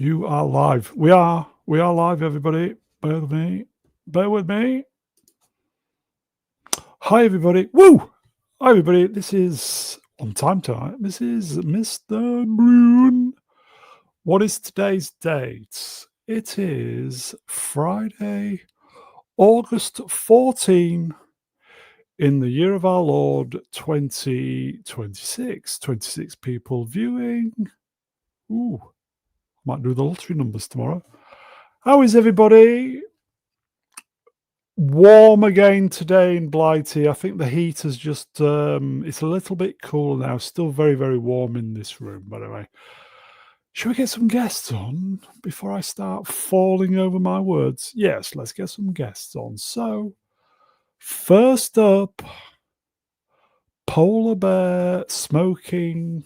You are live. We are live, everybody. Bear with me. Bear with me. Hi, everybody. Woo! Hi, everybody. This is on time tonight. This is Mr. Brune. What is today's date? It is Friday, August 14, in the year of our Lord 2026. 26 people viewing. Ooh. Might do the lottery numbers tomorrow. How is everybody? Warm again today in Blighty. I think the heat has just, it's a little bit cool now. Still very, very warm in this room, by the way. Should we get some guests on before I start falling over my words? Yes, let's get some guests on. So, first up, polar bear, smoking,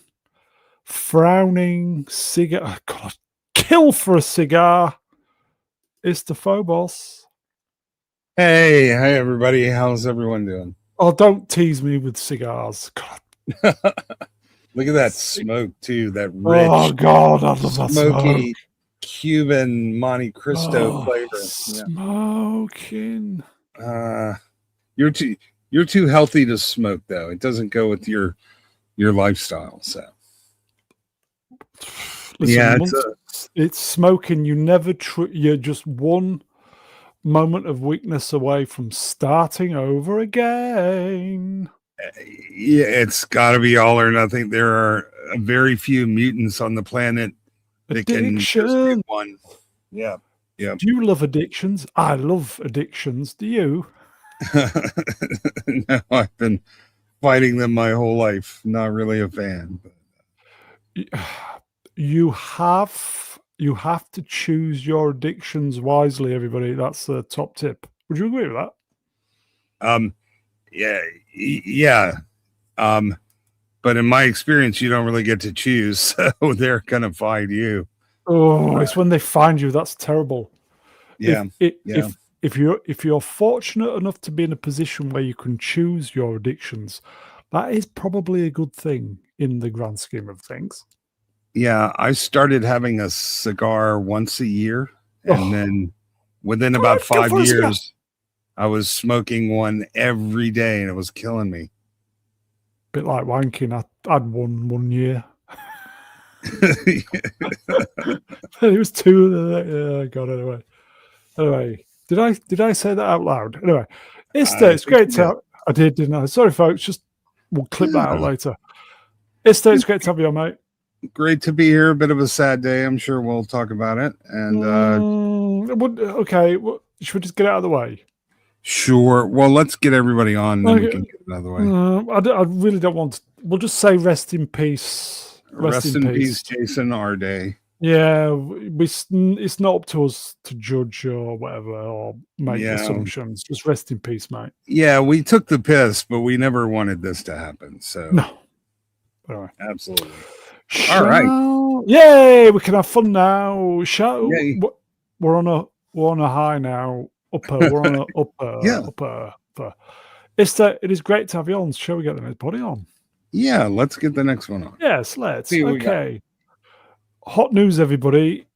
frowning, cigar. God, kill for a cigar. It's the Phobos. Hey, hi everybody. How's everyone doing? Oh, don't tease me with cigars. God. Look at that smoke too. That rich, Oh God, I love that smoky smoke. Cuban Monte Cristo flavor. Smoking. You're too healthy to smoke though. It doesn't go with your lifestyle. So listen, it's smoking. You never. You're just one moment of weakness away from starting over again. Yeah, it's got to be all or nothing. There are very few mutants on the planet that can just get one. Yeah. Do you love addictions? I love addictions. Do you? No, I've been fighting them my whole life. Not really a fan. But you have to choose your addictions wisely, everybody. That's the top tip. Would you agree with that? Yeah. But in my experience, you don't really get to choose, so they're gonna find you. Oh, it's when they find you that's terrible. Yeah. If you're fortunate enough to be in a position where you can choose your addictions, that is probably a good thing in the grand scheme of things. Yeah, I started having a cigar once a year, and then within about 5 years, I was smoking one every day, and it was killing me. Bit like wanking. I had one year. It was two. Yeah, God. Anyway, did I say that out loud? Anyway, it's great to have. I did, didn't I? Sorry, folks. Just we'll clip that out later. It's great to have you on, mate. Great to be here. A bit of a sad day. I'm sure we'll talk about it. And okay, should we just get it out of the way? Sure. Well, let's get everybody on, and then we can get it out of the way. I really don't want to. We'll just say rest in peace. Rest in peace, Jason Arday. Yeah, it's not up to us to judge or whatever or make assumptions. Just rest in peace, mate. Yeah, we took the piss, but we never wanted this to happen. So no, all right, absolutely. All right, yay! We can have fun now. We're on a high now. We're on a upper. It is great to have you on. Shall we get the next body on? Yeah, let's get the next one on. Yes, let's. Okay. Hot news, everybody.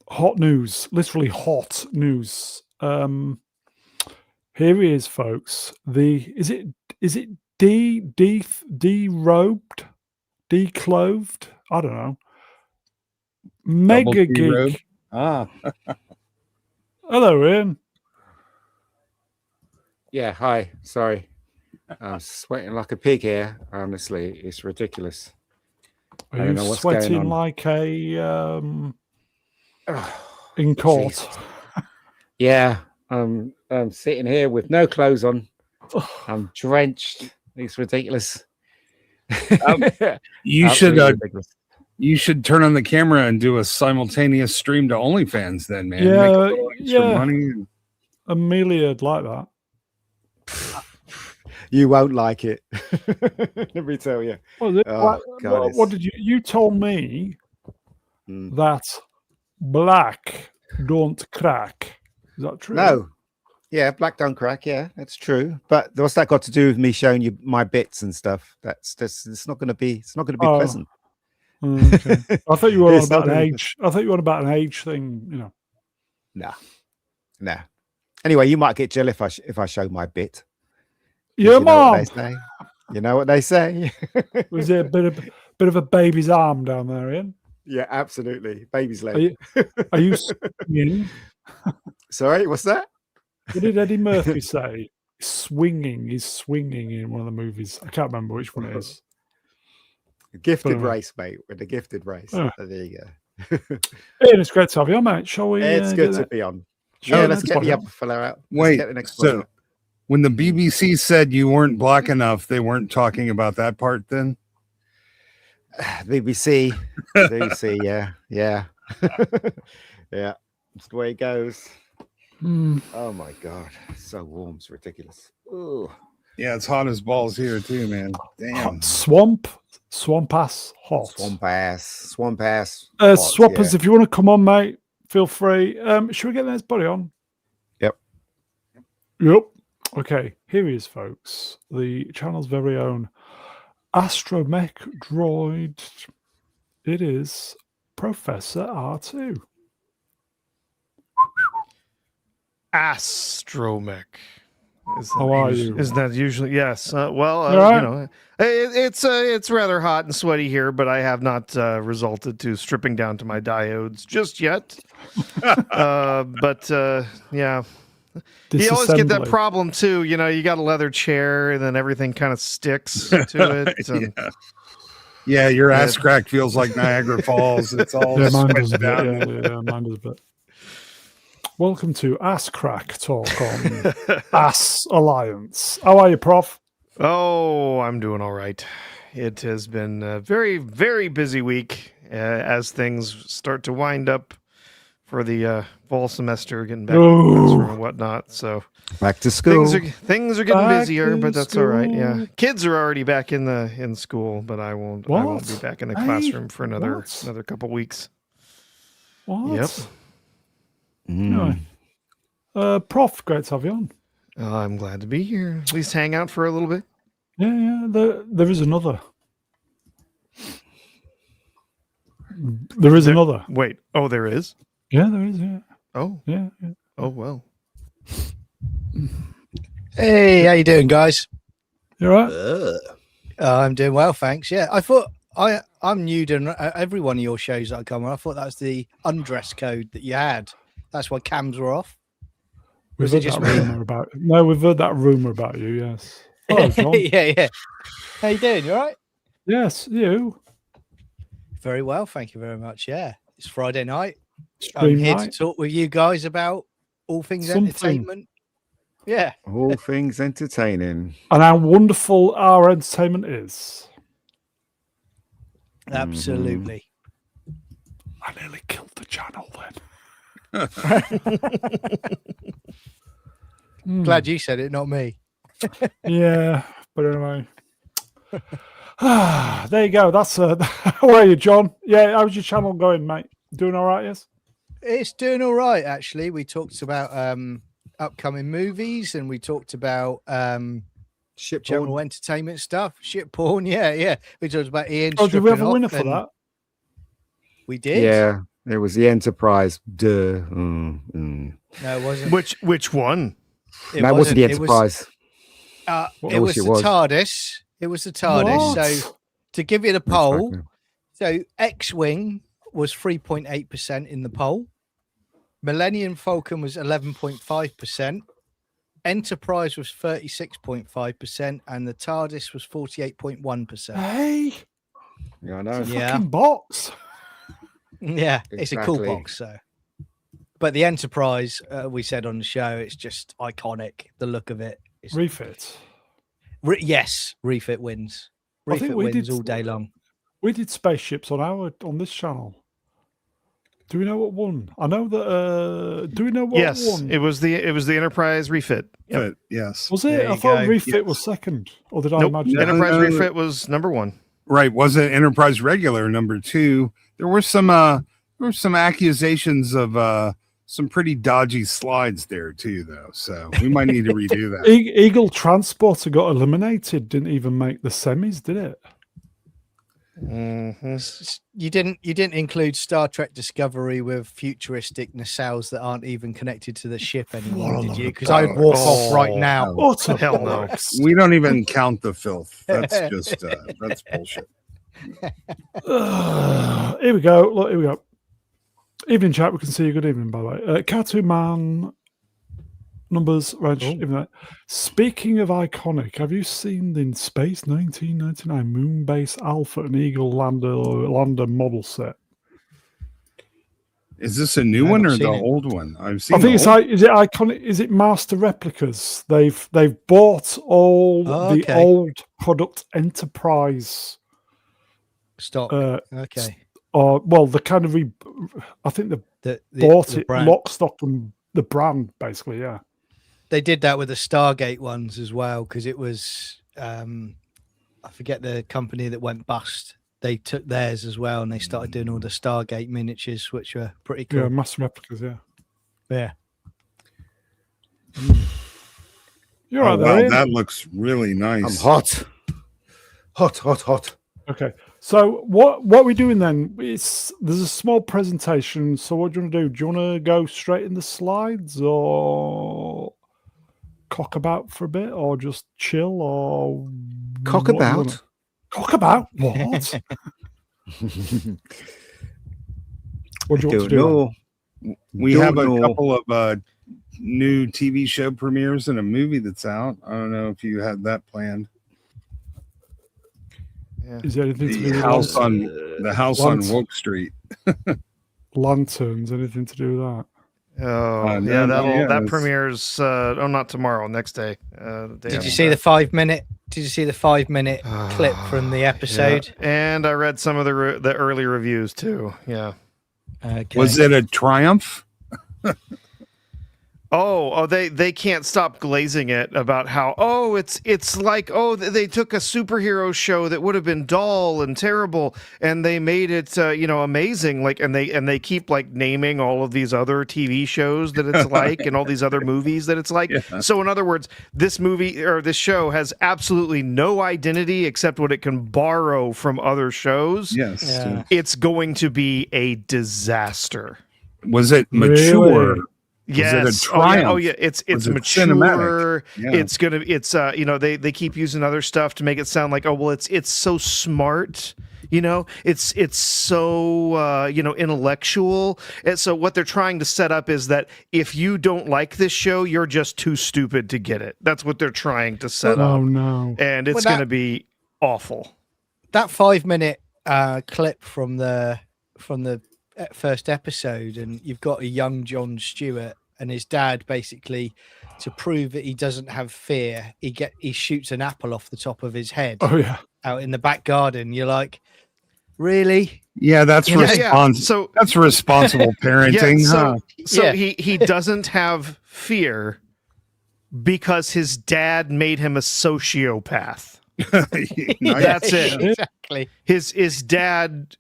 Hot news. Literally hot news. Here he is, folks. Is it derobed? Declothed? I don't know. Mega Geek. Hello, Ian. Yeah, hi. Sorry. I'm sweating like a pig here. Honestly, it's ridiculous. Are you sweating like a in court? Jesus. Yeah, I'm sitting here with no clothes on. I'm drenched. It's ridiculous. You should turn on the camera and do a simultaneous stream to OnlyFans then, man. Yeah, make a little extra money. Amelia'd like that. You won't like it. Let me tell you. What did you told me that black don't crack. Is that true? No. Yeah, black don't crack. Yeah, that's true. But what's that got to do with me showing you my bits and stuff? It's not going to be pleasant. Okay. I thought you were on It's about an not- age. I thought you were on about an age thing. You know. Nah. Anyway, you might get Jill if I show my bit. 'Cause Yeah, you know what they mom. say. You know what they say. Was it a bit of a baby's arm down there, Ian? Yeah, absolutely. Baby's Are leg. you, are you swinging? Sorry, what's that? What did Eddie Murphy say? Swinging. He's swinging in one of the movies. I can't remember which one it is. Gifted Anyway. race, mate. With the gifted race. Oh. So there you go. Ian, it's great to have you on, mate. Shall we? It's good get to that? be on. Shall Yeah, we let's next get the one? other fella out. Let's Wait, get the next so one. when the BBC said you weren't black enough, they weren't talking about that part then? BBC, yeah. Yeah. That's the way it goes. Oh my god. It's so warm, it's ridiculous. Ooh. Yeah, it's hot as balls here too, man. Damn. Swamp ass hot. Swamp ass. Swappers, yeah. if you want to come on, mate, feel free. Should we get the next buddy on? Yep. Okay, here he is, folks. The channel's very own astromech droid. It is Professor R2. Astromech. How are you? Isn't that usually? Yes. Well, You all right? you know, it's rather hot and sweaty here, but I have not resulted to stripping down to my diodes just yet. But yeah, you always get that Disassembly. problem too. You know, you got a leather chair, and then everything kind of sticks to it. And, Yeah, your ass crack feels like Niagara Falls. It's all Yeah, mine sweat does a bit. down. Yeah, mine does a bit. Welcome to Ass Crack Talk on Ass Alliance. How are you, Prof? Oh, I'm doing all right. It has been a very, very busy week as things start to wind up for the fall semester, getting back to the classroom and whatnot. So Back to school. things are getting Back busier, to but that's all right. Yeah, school. kids are already back in school, but I won't be What? back in the Hey, classroom for another what? couple weeks. What? Yep. Anyway, Prof, great to have you on. I'm glad to be here. At least hang out for a little bit. Yeah. There is another. There is another. Wait. Oh, there is. Yeah, there is. Yeah. Oh. Yeah. Oh well. Hey, how you doing, guys? You all right? I'm doing well, thanks. Yeah, I thought I'm new to every one of your shows that I come on. I thought that was the undress code that you had. That's why cams were off. We've Was heard it just that me? rumor about. No, we've heard that rumor about you. Yes. Oh, John. yeah. How you doing? You all right? Yes, you. Very well, thank you very much. Yeah, it's Friday night. I'm Stream here night. to talk with you guys about all things Something. entertainment. Yeah. All things entertaining. And how wonderful our entertainment is. Absolutely. I nearly killed the channel then. Glad you said it, not me. Yeah, but anyway. There you go. That's how are you, John? Yeah, how's your channel going, mate? Doing all right, yes? It's doing all right, actually. We talked about upcoming movies, and we talked about Ship general entertainment stuff. Shit porn, yeah. We talked about Ian. Oh, did we have a stripping winner off, for and that? We did. Yeah, it was the Enterprise. Duh. No, it wasn't. Which one? That wasn't the It was, Enterprise. it was the TARDIS. It was the TARDIS. What? So to give you the poll, so X-Wing was 3.8% in the poll. Millennium Falcon was 11.5%. Enterprise was 36.5%, and the TARDIS was 48.1%. Hey, Yeah, I know. Yeah. fucking box. Yeah, it's a cool Exactly. box. So, but the Enterprise, we said on the show, it's just iconic. The look of it. It's, Refit. yes, refit wins. I think Refit we wins did- all day long. We did spaceships on this channel. Do we know what won? I know that. Do we know what Yes, won? it was the Enterprise refit. Yep. But yes. Was There it? I you thought go. refit was second, or did I Nope. imagine? No, Enterprise no. refit was number one. Right. Wasn't Enterprise regular number 2? There were some accusations of some pretty dodgy slides there too, though. So we might need to redo that. Eagle Transporter got eliminated. Didn't even make the semis, did it? You didn't include Star Trek Discovery with futuristic nacelles that aren't even connected to the ship anymore, did you? Because I'd walk off right now. Utter Hell no. bollocks. We don't even count the filth. That's just that's bullshit. Here we go. Look, here we go. Evening chat. We can see you. Good evening, by the way. Cartoon Man numbers range. Speaking of iconic, have you seen the in Space 1999 Moonbase Alpha and Eagle lander model set? Is this a new one or the old one? I've seen. I think is it iconic? Is it master replicas? They've bought all the old product Enterprise stock. Or well, the kind of I think they bought it brand. lock, stock, and the brand basically. Yeah. They did that with the Stargate ones as well, because it was I forget the company that went bust. They took theirs as well, and they started doing all the Stargate miniatures, which were pretty cool. Yeah, mass replicas. Yeah. You're right there. Wow, that looks really nice. I'm hot. Okay, so what we're doing then is there's a small presentation. So what do you want to do? Do you want to go straight in the slides, or cock about for a bit, or just chill, or Cock about? Cock about? What? What do you want to do? We have a couple of new TV show premieres and a movie that's out. I don't know if you had that planned. Yeah. Is there anything to do The with house on Woke Street. Lanterns? Anything to do with that? Oh, no, that premieres. Not tomorrow. Next day. Did you see the 5 minute? Did you see the 5 minute clip from the episode? Yeah. And I read some of the early reviews too. Yeah. Okay. Was it a triumph? Oh, they can't stop glazing it about how it's like they took a superhero show that would have been dull and terrible and they made it amazing, like and they keep like naming all of these other TV shows that it's like and all these other movies that it's like. Yeah. So in other words, this movie or this show has absolutely no identity except what it can borrow from other shows. Yes. Yeah. It's going to be a disaster. Was it mature? Really? Yes. It's mature. Cinematic? Yeah. They keep using other stuff to make it sound like it's so smart. It's so intellectual. And so what they're trying to set up is that if you don't like this show, you're just too stupid to get it. That's what they're trying to set up. Oh no! And it's going to be awful. That 5 minute clip from the first episode, and you've got a young Jon Stewart and his dad basically, to prove that he doesn't have fear, he shoots an apple off the top of his head out in the back garden. You're like, really? Yeah, that's So that's responsible parenting. He doesn't have fear because his dad made him a sociopath. That's it. Exactly. His dad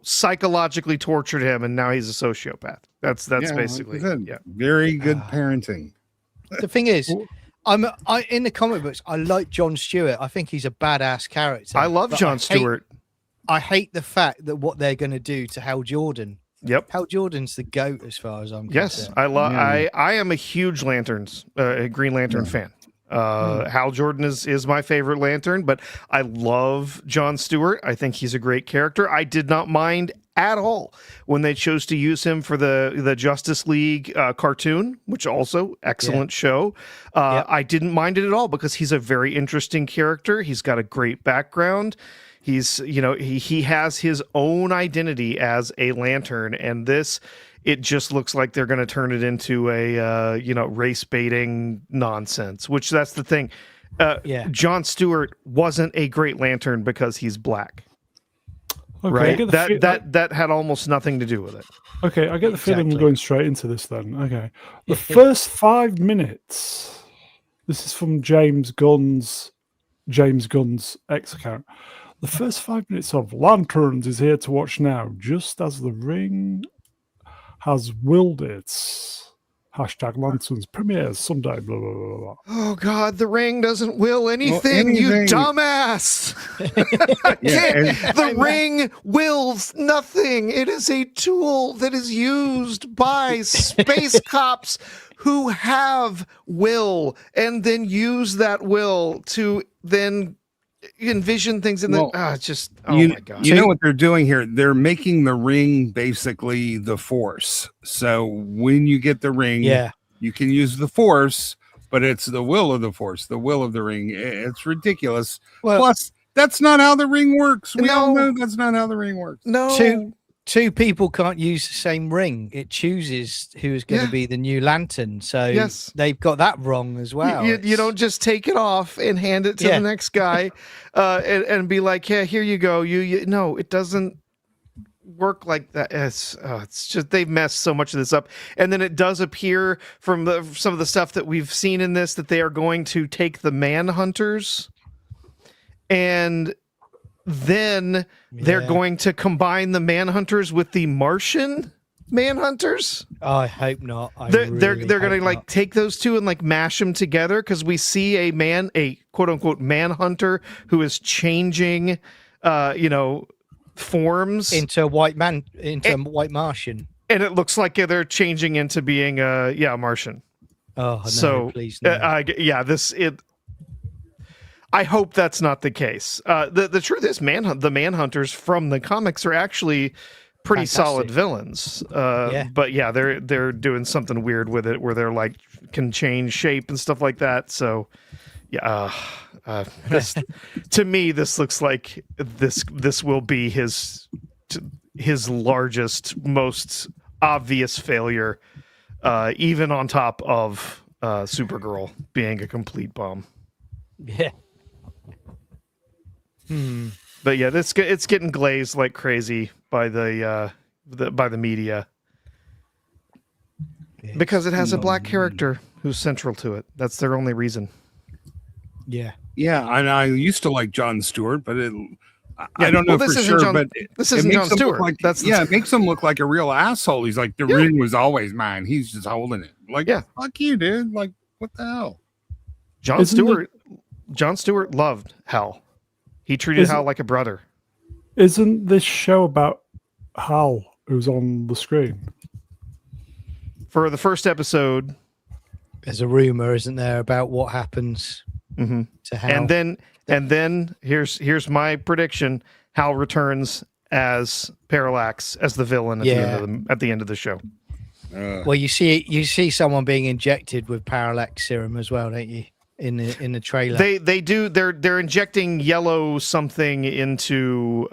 psychologically tortured him and now he's a sociopath. That's basically very good parenting. The thing is, I in the comic books I like Jon Stewart. I think he's a badass character. I love Jon Stewart. I hate the fact that what they're going to do to Hal Jordan. Yep. Hal Jordan's the GOAT as far as I'm Yes, concerned. I am a huge Green Lantern fan. Hal Jordan is my favorite Lantern, but I love Jon Stewart. I think he's a great character. I did not mind at all when they chose to use him for the Justice League cartoon, which also excellent show. I didn't mind it at all because he's a very interesting character. He's got a great background. He's he has his own identity as a Lantern, and it just looks like they're going to turn it into a race baiting nonsense. Which that's the thing. Jon Stewart wasn't a great Lantern because he's black. Okay, right? That had almost nothing to do with it. Okay, I get the feeling we're going straight into this then. Okay, the first 5 minutes. This is from James Gunn's X account. The first 5 minutes of Lanterns is here to watch now, just as the ring has #Lanterns premieres Sunday. Blah blah blah blah. Oh God, the ring doesn't will anything, you anything. dumbass. Yeah, The ring wills nothing. It is a tool that is used by space cops who have will and then use that will to then envision things in Well, my God. You know what they're doing here? They're making the ring basically the force. So when you get the ring, Yeah. you can use the force, but it's the will of the force, the will of the ring. It's ridiculous. Well, Plus, that's not how the ring works. We all No. know that's not how the ring works. No. two people can't use the same ring. It chooses who's going to Yeah. be the new lantern. So Yes. they've got that wrong as well. You It's- don't just take it off and hand it to Yeah. the next guy and be like, yeah, here you go. No, it doesn't work like that. It's just they've messed so much of this up. And then it does appear from some of the stuff that we've seen in this that they are going to take the Manhunters and then they're Yeah. going to combine the Manhunters with the Martian Manhunters. I hope not. They're really gonna hope like not. take those two and like mash them together because we see a quote unquote manhunter who is changing forms into a white white Martian. and it looks like they're changing into being a Martian. Oh no, So please no. I hope that's not the case. The truth is, the Manhunters from the comics are actually pretty solid Fantastic. villains. Yeah. But yeah, they're doing something weird with it where they're like can change shape and stuff like that. So yeah, this, to me, this looks like this will be his largest, most obvious failure, even on top of Supergirl being a complete bomb. Yeah. But yeah, it's getting glazed like crazy by the media because it has a black character who's central to it. That's their only reason. Yeah. Yeah, and I used to like Jon Stewart, but I don't know well, this for isn't sure. Jon- But this it isn't makes Jon him look Stewart. like it makes him look like a real asshole. He's like the ring was always mine. He's just holding it. Like fuck you, dude. Like what the hell? Jon Stewart loved Hal. He treated Hal like a brother. Isn't this show about Hal who's on the screen? For the first episode, There's a rumor, isn't there, about what happens to Hal? and then here's my prediction: Hal returns as Parallax as the villain at the end of the show. Well, you see someone being injected with parallax serum as well, don't you? In the trailer, They do. They're injecting yellow something into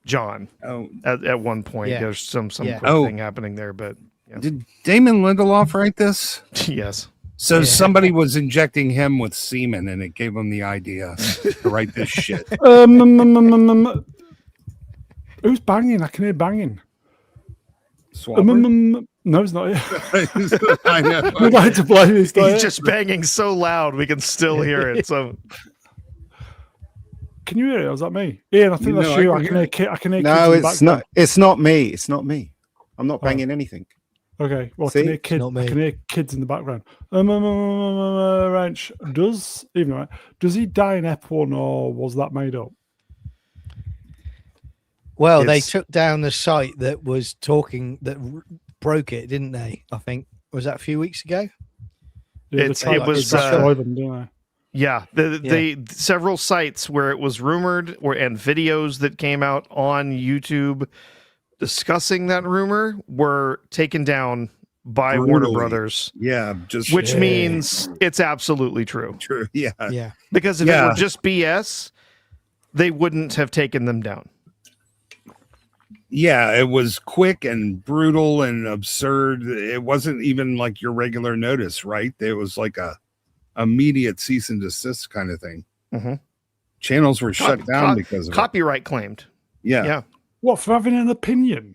John. Oh, At one point, Yeah. there's some Yeah. quick thing happening there, but yeah. did Damon Lindelof write this? Yes. So somebody was injecting him with semen, and it gave him the idea to write this shit. Who's banging? I can hear banging. Swabber? No, it's not. I know. I'd like to play this. He's just banging so loud we can still hear it. So Can you hear it? Or is that me? Ian, I think No, that's I you. can I can hear hear. I can hear. No, kids in the it's background. not. It's not me. It's not me. I'm not banging anything. Okay, well, I See? can hear kids. not me. I can hear kids in the background. Ranch, does he die in Ep1 or was that made up? well, they It's- took down the site that was talking that broke it, didn't they? I think was that a few weeks ago. Yeah, It's- they tried it to was, destroy them, didn't yeah, they several sites where it was rumored and videos that came out on YouTube discussing that rumor were taken down by Warner Brutally. Brothers, Yeah, just which Yeah. means it's absolutely true. true. Yeah. Yeah, Because if it Yeah. were just BS, they wouldn't have taken them down. Yeah, it was quick and brutal and absurd. It wasn't even like your regular notice, right? It was like a immediate cease and desist kind of thing. Mhm. Channels were shut down because of it. Copyright claimed. Yeah. Yeah. What, for having an opinion?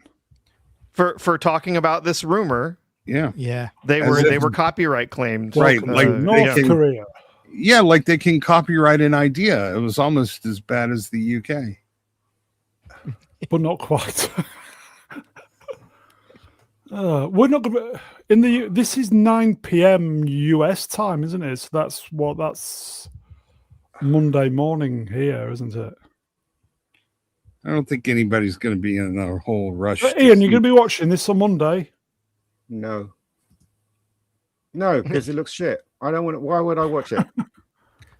For talking about this rumor, Yeah. yeah. they As were if- copyright claimed. Right, like North can- Korea. Yeah, like they can copyright an idea. It was almost as bad as the UK. But not quite. We're not going to in the. This is 9 p.m. US time, isn't it? So that's Monday morning here, isn't it? I don't think anybody's going to be in a whole rush. Ian, you're going to be watching this on Monday. No, because it looks shit. I don't want. Why would I watch it?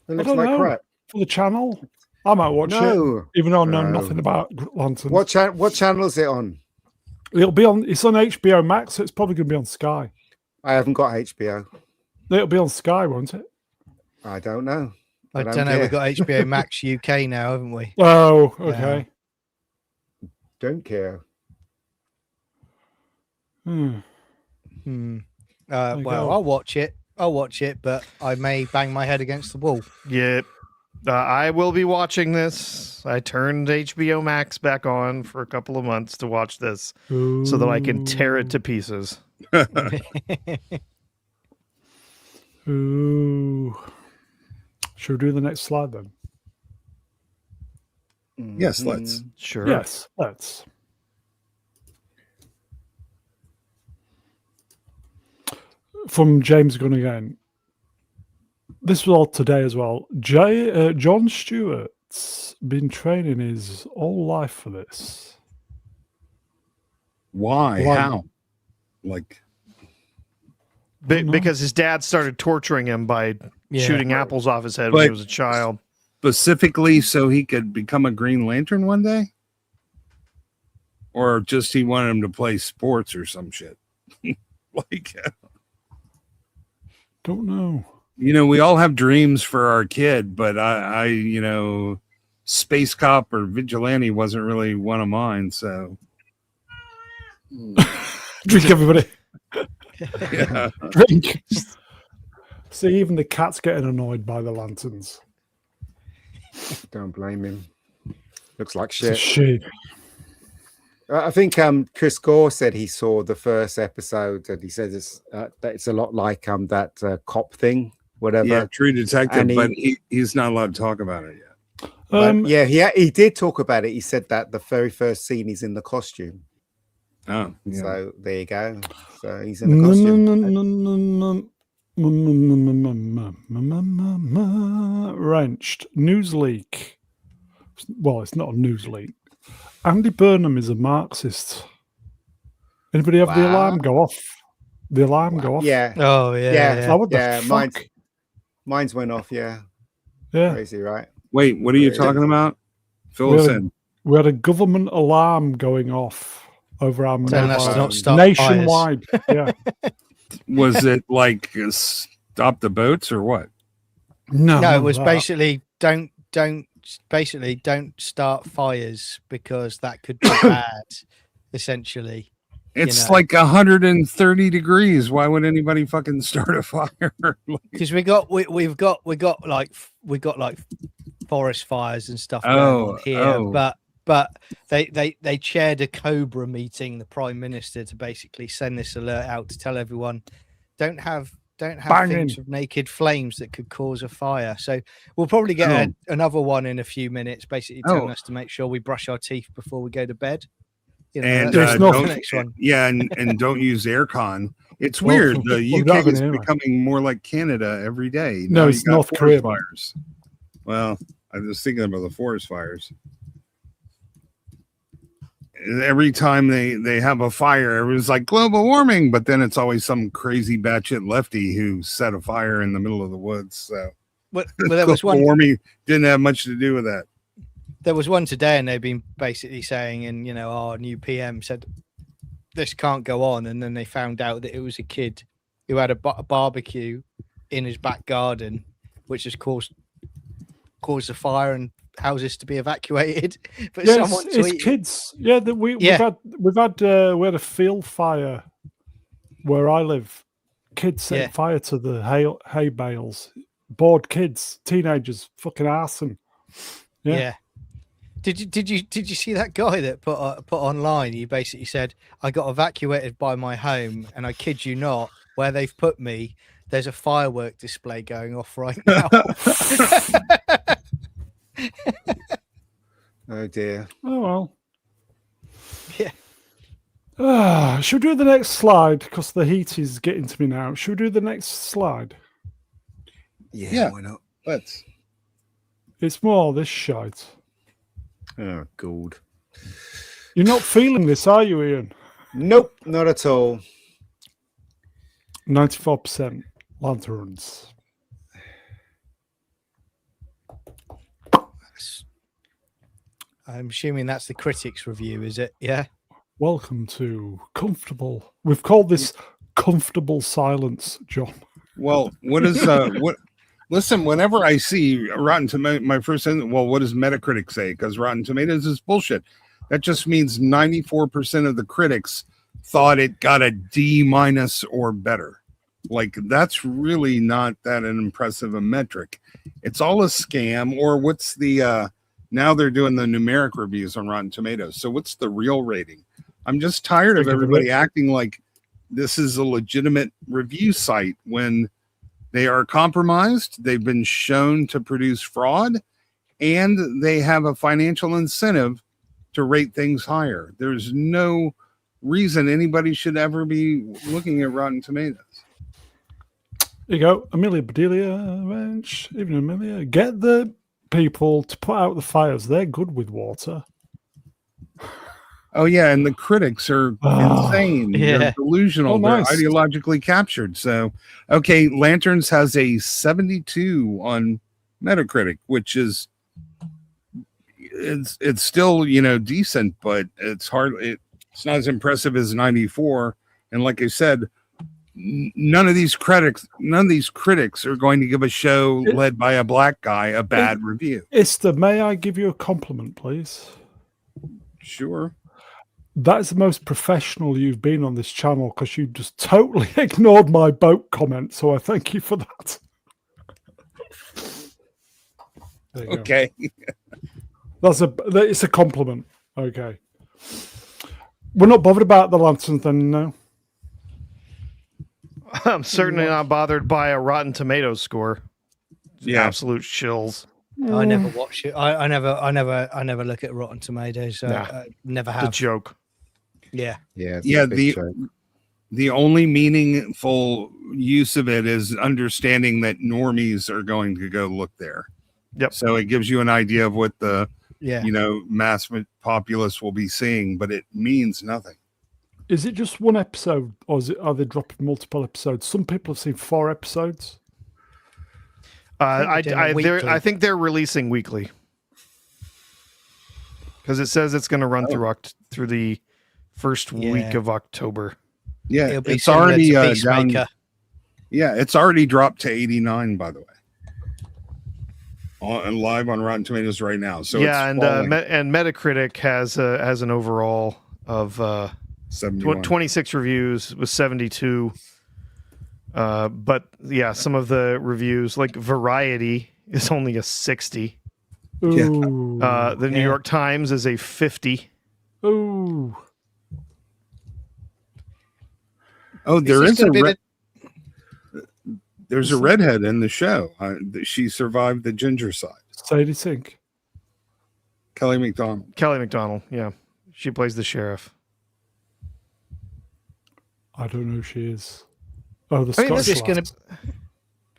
It looks like crap. For the channel, I might watch it, even though I know nothing about Lanterns. What channel is it on? It'll be on. It's on HBO Max, so it's probably going to be on Sky. I haven't got HBO. It'll be on Sky, won't it? I don't know. I don't know. We've got HBO Max UK now, haven't we? Oh, okay. Don't care. Hmm. Well, go. I'll watch it. But I may bang my head against the wall. Yeah. I will be watching this. I turned HBO Max back on for a couple of months to watch this so that I can tear it to pieces. Ooh. Should we do the next slide then? Yes, let's. Sure. Yes, let's. From James Gunn again. This was all today as well. John Stewart's been training his whole life for this. Why? Why? How? Like, Because his dad started torturing him by shooting apples off his head when he was a child. specifically so he could become a Green Lantern one day? Or just he wanted him to play sports or some shit? Like, Don't know. you know, we all have dreams for our kid, but I you know, Space Cop or Vigilante wasn't really one of mine. So, Drink, everybody. yeah. Drink. See, even the cat's getting annoyed by the lanterns. Don't blame him. Looks like It's a shit. shame. I think Chris Gore said he saw the first episode and he said that it's a lot like that cop thing, whatever. Yeah, True Detective, And but he's not allowed to talk about it yet. But he did talk about it. He said that the very first scene is in the costume. Oh, yeah. So there you go. So he's in the costume. Wrenched. News leak. Well, it's not a news leak. Andy Burnham is a Marxist. Anybody have the alarm go off? The alarm go off? Yeah. Oh yeah. Oh, what the fuck? Mine's went off. Yeah. Yeah. Crazy, right? Wait, what are you talking about? Fill us in. We had a government alarm going off over our Telling us mobile- not to start nationwide. Yeah. Was it like stop the boats or what? No, No, it was that. basically don't start fires because that could be bad. Essentially, It's know. like 130 degrees. Why would anybody fucking start a fire? because we've got like forest fires and stuff going on here, but they chaired a Cobra meeting, the Prime Minister, to basically send this alert out to tell everyone don't have things with naked flames that could cause a fire. So we'll probably get another one in a few minutes, basically telling us to make sure we brush our teeth before we go to bed. You know, And that's don't, the next one. yeah, and don't use aircon. It's Well, weird. The well, UK is anyway. becoming more like Canada every day. No, Now it's you got North forest Korea. fires. Well, I was thinking about the forest fires. Every time they have a fire, everyone's like global warming, but then it's always some crazy batshit lefty who set a fire in the middle of the woods. So But there was global one. warming didn't have much to do with that. There was one today, and they've been basically saying, and our new PM said this can't go on, and then they found out that it was a kid who had a barbecue in his back garden, which has caused a fire and houses to be evacuated. But Yes, someone it's tweeted, kids. Yeah, we had a field fire where I live. Kids set fire to the hay bales. Bored kids, teenagers, fucking arson. yeah. Did you see that guy that put online? He basically said, "I got evacuated by my home, and I kid you not, where they've put me, there's a firework display going off right now." Oh dear. Oh well. Yeah. Should we do the next slide? Because the heat is getting to me now. Should we do the next slide? Yeah. Why not? Let's. It's more this shite. Oh, God. You're not feeling this, are you, Ian? Nope, not at all. 94% lanterns. I'm assuming that's the critics' review, is it? Yeah. Welcome to comfortable. We've called this comfortable silence, John. Well, what is what? Listen, whenever I see Rotten Tomatoes, my first thing, well, what does Metacritic say? Because Rotten Tomatoes is bullshit. That just means 94% of the critics thought it got a D- or better. Like, that's really not that an impressive a metric. It's all a scam. Or what's the now they're doing the numeric reviews on Rotten Tomatoes. So what's the real rating? I'm just tired of everybody acting like this is a legitimate review site when they are compromised. They've been shown to produce fraud, and they have a financial incentive to rate things higher. There's no reason anybody should ever be looking at Rotten Tomatoes. There you go. Amelia Bedelia, even Amelia. Get the people to put out the fires. They're good with water. Oh, yeah, and the critics are insane. yeah. They're delusional. Nice. They're ideologically captured. So, okay, Lanterns has a 72 on Metacritic, which is it's still, decent, but it's it's not as impressive as 94. And like I said, none of these critics are going to give a show led by a black guy a bad review. Esther, may I give you a compliment, please? Sure. That is the most professional you've been on this channel, because you just totally ignored my boat comment. So I thank you for that. There you go. Okay. It's a compliment. Okay. We're not bothered about the lanterns then, no? I'm certainly not bothered by a Rotten Tomatoes score. Yeah. Absolute shills. I never watch it. I never look at Rotten Tomatoes. So Nah. Never The have. joke. Yeah. Yeah. it's Yeah, a big joke. the only meaningful use of it is understanding that normies are going to go look there. Yep. So it gives you an idea of what the Yeah. mass populace will be seeing, but it means nothing. Is it just one episode, or are they dropping multiple episodes? Some people have seen 4 episodes. I think they're releasing weekly because it says it's going to run through the first week of October. Yeah, It'll be it's similar already to down. Peacemaker. Yeah, it's already dropped to 89, by the way, and live on Rotten Tomatoes right now. So yeah, it's and Metacritic has an overall of 71. 26 reviews with 72. But yeah, some of the reviews like Variety is only a 60. Ooh. The New York Times is a 50. Ooh. Oh, there's a Is redhead in the show. She survived the ginger side. Sadie Sink. Kelly McDonald. Kelly McDonald, yeah. She plays the sheriff. I don't know who she is. Oh, the I mean, Scottish this is gonna- lass.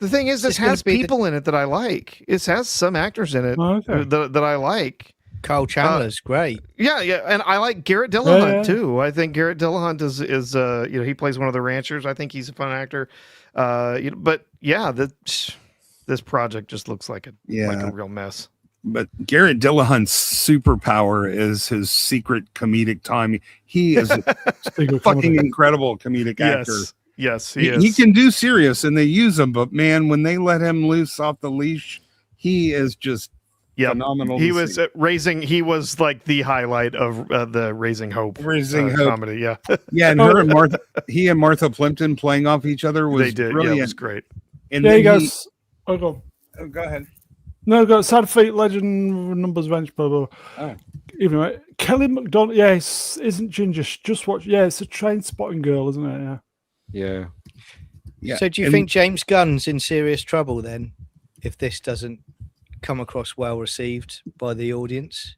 The thing is, this It's gonna has be the- people in it that I like. It has some actors in it Oh, okay. that I like. Carl Chandler's great. Yeah, and I like Garrett Dillahunt Yeah. too. I think Garrett Dillahunt is he plays one of the ranchers. I think he's a fun actor. But yeah, this project just looks like a real mess. But Garrett Dillahunt's superpower is his secret comedic timing. He is a fucking incredible comedic actor. Yes, he is. He can do serious, and they use him. But man, when they let him loose off the leash, he is just phenomenal. He was He was like the highlight of the Raising Hope comedy. Yeah, yeah, and he and Martha Plimpton playing off each other was brilliant. Yeah, it was great. And There then he goes. Go. Go ahead. No, go. Sad Fate, Legend, Numbers, Bench, blah, blah. Oh. Even right. Kelly McDonald. Yes, isn't ginger. Just watch. Yeah, it's a train spotting girl, isn't it? Yeah. Yeah. Yeah. So do you think James Gunn's in serious trouble then, if this doesn't come across well received by the audience?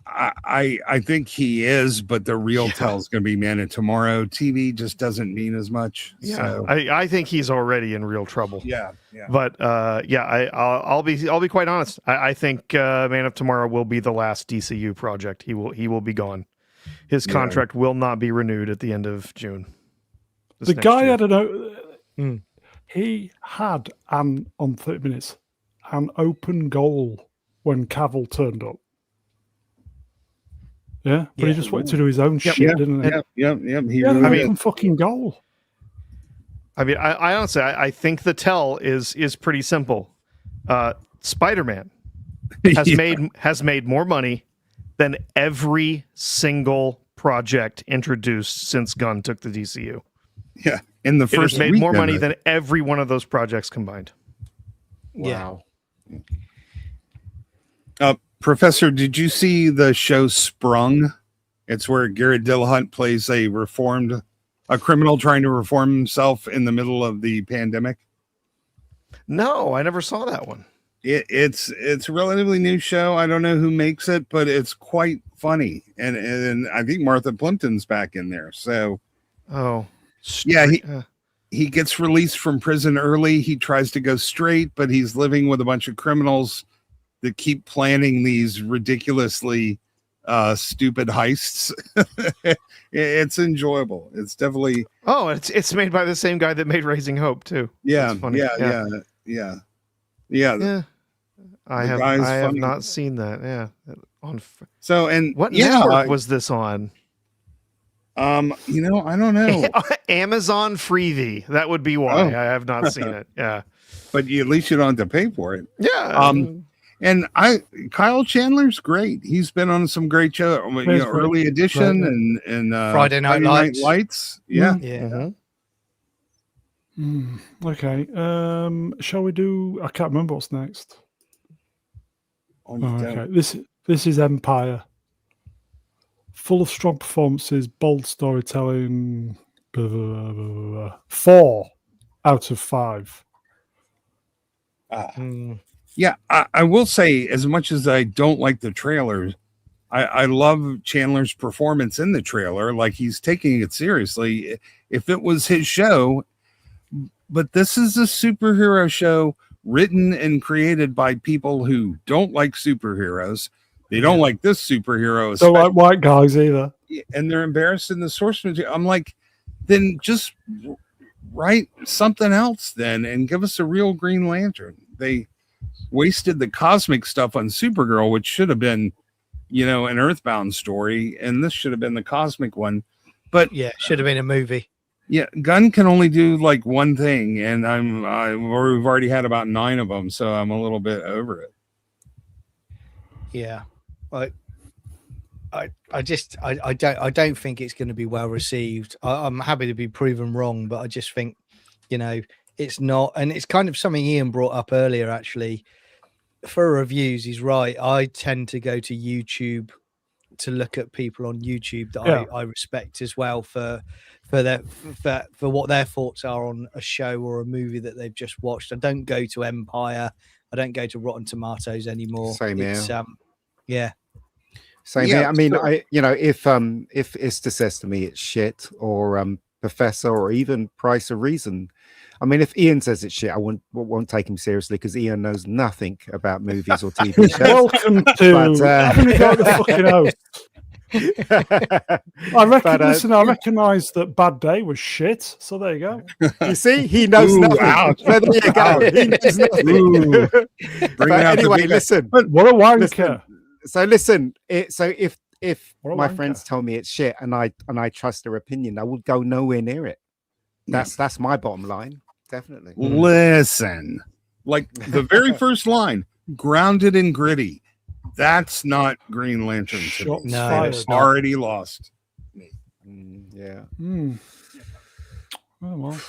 I think he is, but the real tell is going to be Man of Tomorrow. TV just doesn't mean as much. Yeah, So. I think he's already in real trouble. Yeah. But I'll be quite honest. I think Man of Tomorrow will be the last DCU project. He will be gone. His contract will not be renewed at the end of June. The guy had he had on 30 Minutes an open goal when Cavill turned up. Yeah, but he just went to do his own shit, didn't he? Yep. He had an open fucking goal. I mean, I honestly, I think the tell is pretty simple. Spider-Man has made more money than every single project introduced since Gunn took the DCU. Yeah, in the first it has made more money than every one of those projects combined. Wow. Professor, did you see the show Sprung? It's where Garrett Dillahunt plays a criminal trying to reform himself in the middle of the pandemic. No, I never saw that one. It's a relatively new show. I don't know who makes it, but it's quite funny, and I think Martha Plimpton's back in there. So, he gets released from prison early. He tries to go straight, but he's living with a bunch of criminals that keep planning these ridiculously stupid heists. It's enjoyable. It's definitely it's made by the same guy that made Raising Hope too. Yeah. I have not seen that. Yeah. What network network was this on? I don't know. Amazon Freevee. That would be why I have not seen it. Yeah. But at least you don't have to pay for it. Yeah. And Kyle Chandler's great. He's been on some great shows, Early Edition and Friday Night Lights. Yeah. Okay. Shall we do? I can't remember what's next. Okay. This is Empire. Full of strong performances, bold storytelling. 4 out of 5. Yeah, I will say, as much as I don't like the trailers, I love Chandler's performance in the trailer. Like, he's taking it seriously. If it was his show, but this is a superhero show written and created by people who don't like superheroes. They don't like this superhero. Don't like white guys either. And they're embarrassed in the source material. I'm like, then just write something else then and give us a real Green Lantern. They wasted the cosmic stuff on Supergirl, which should have been, an Earthbound story, and this should have been the cosmic one. But should have been a movie. Yeah, Gunn can only do like one thing, and we've already had about 9 of them, so I'm a little bit over it. Yeah, I don't think it's going to be well received. I'm happy to be proven wrong, but I just think, it's not, and it's kind of something Ian brought up earlier. Actually, for reviews, he's right. I tend to go to YouTube to look at people on YouTube that I respect as well for what their thoughts are on a show or a movie that they've just watched. I don't go to Empire. I don't go to Rotten Tomatoes anymore. Same here. Same here. I mean, if Ista says to me it's shit, or Professor, or even Price of Reason, I mean, if Ian says it's shit, I won't take him seriously, because Ian knows nothing about movies or TV shows. Welcome to having a go at the fucking host. I recognise that Bad Day was shit, so there you go. You see, he knows nothing. So there you go. He knows nothing. But anyway, listen. What a wanker. Listen. If my friends tell me it's shit and I trust their opinion, I would go nowhere near it. That's my bottom line. Definitely. Listen, like the very first line, grounded and gritty. That's not Green Lantern. No, it's already lost. Yeah. Oh,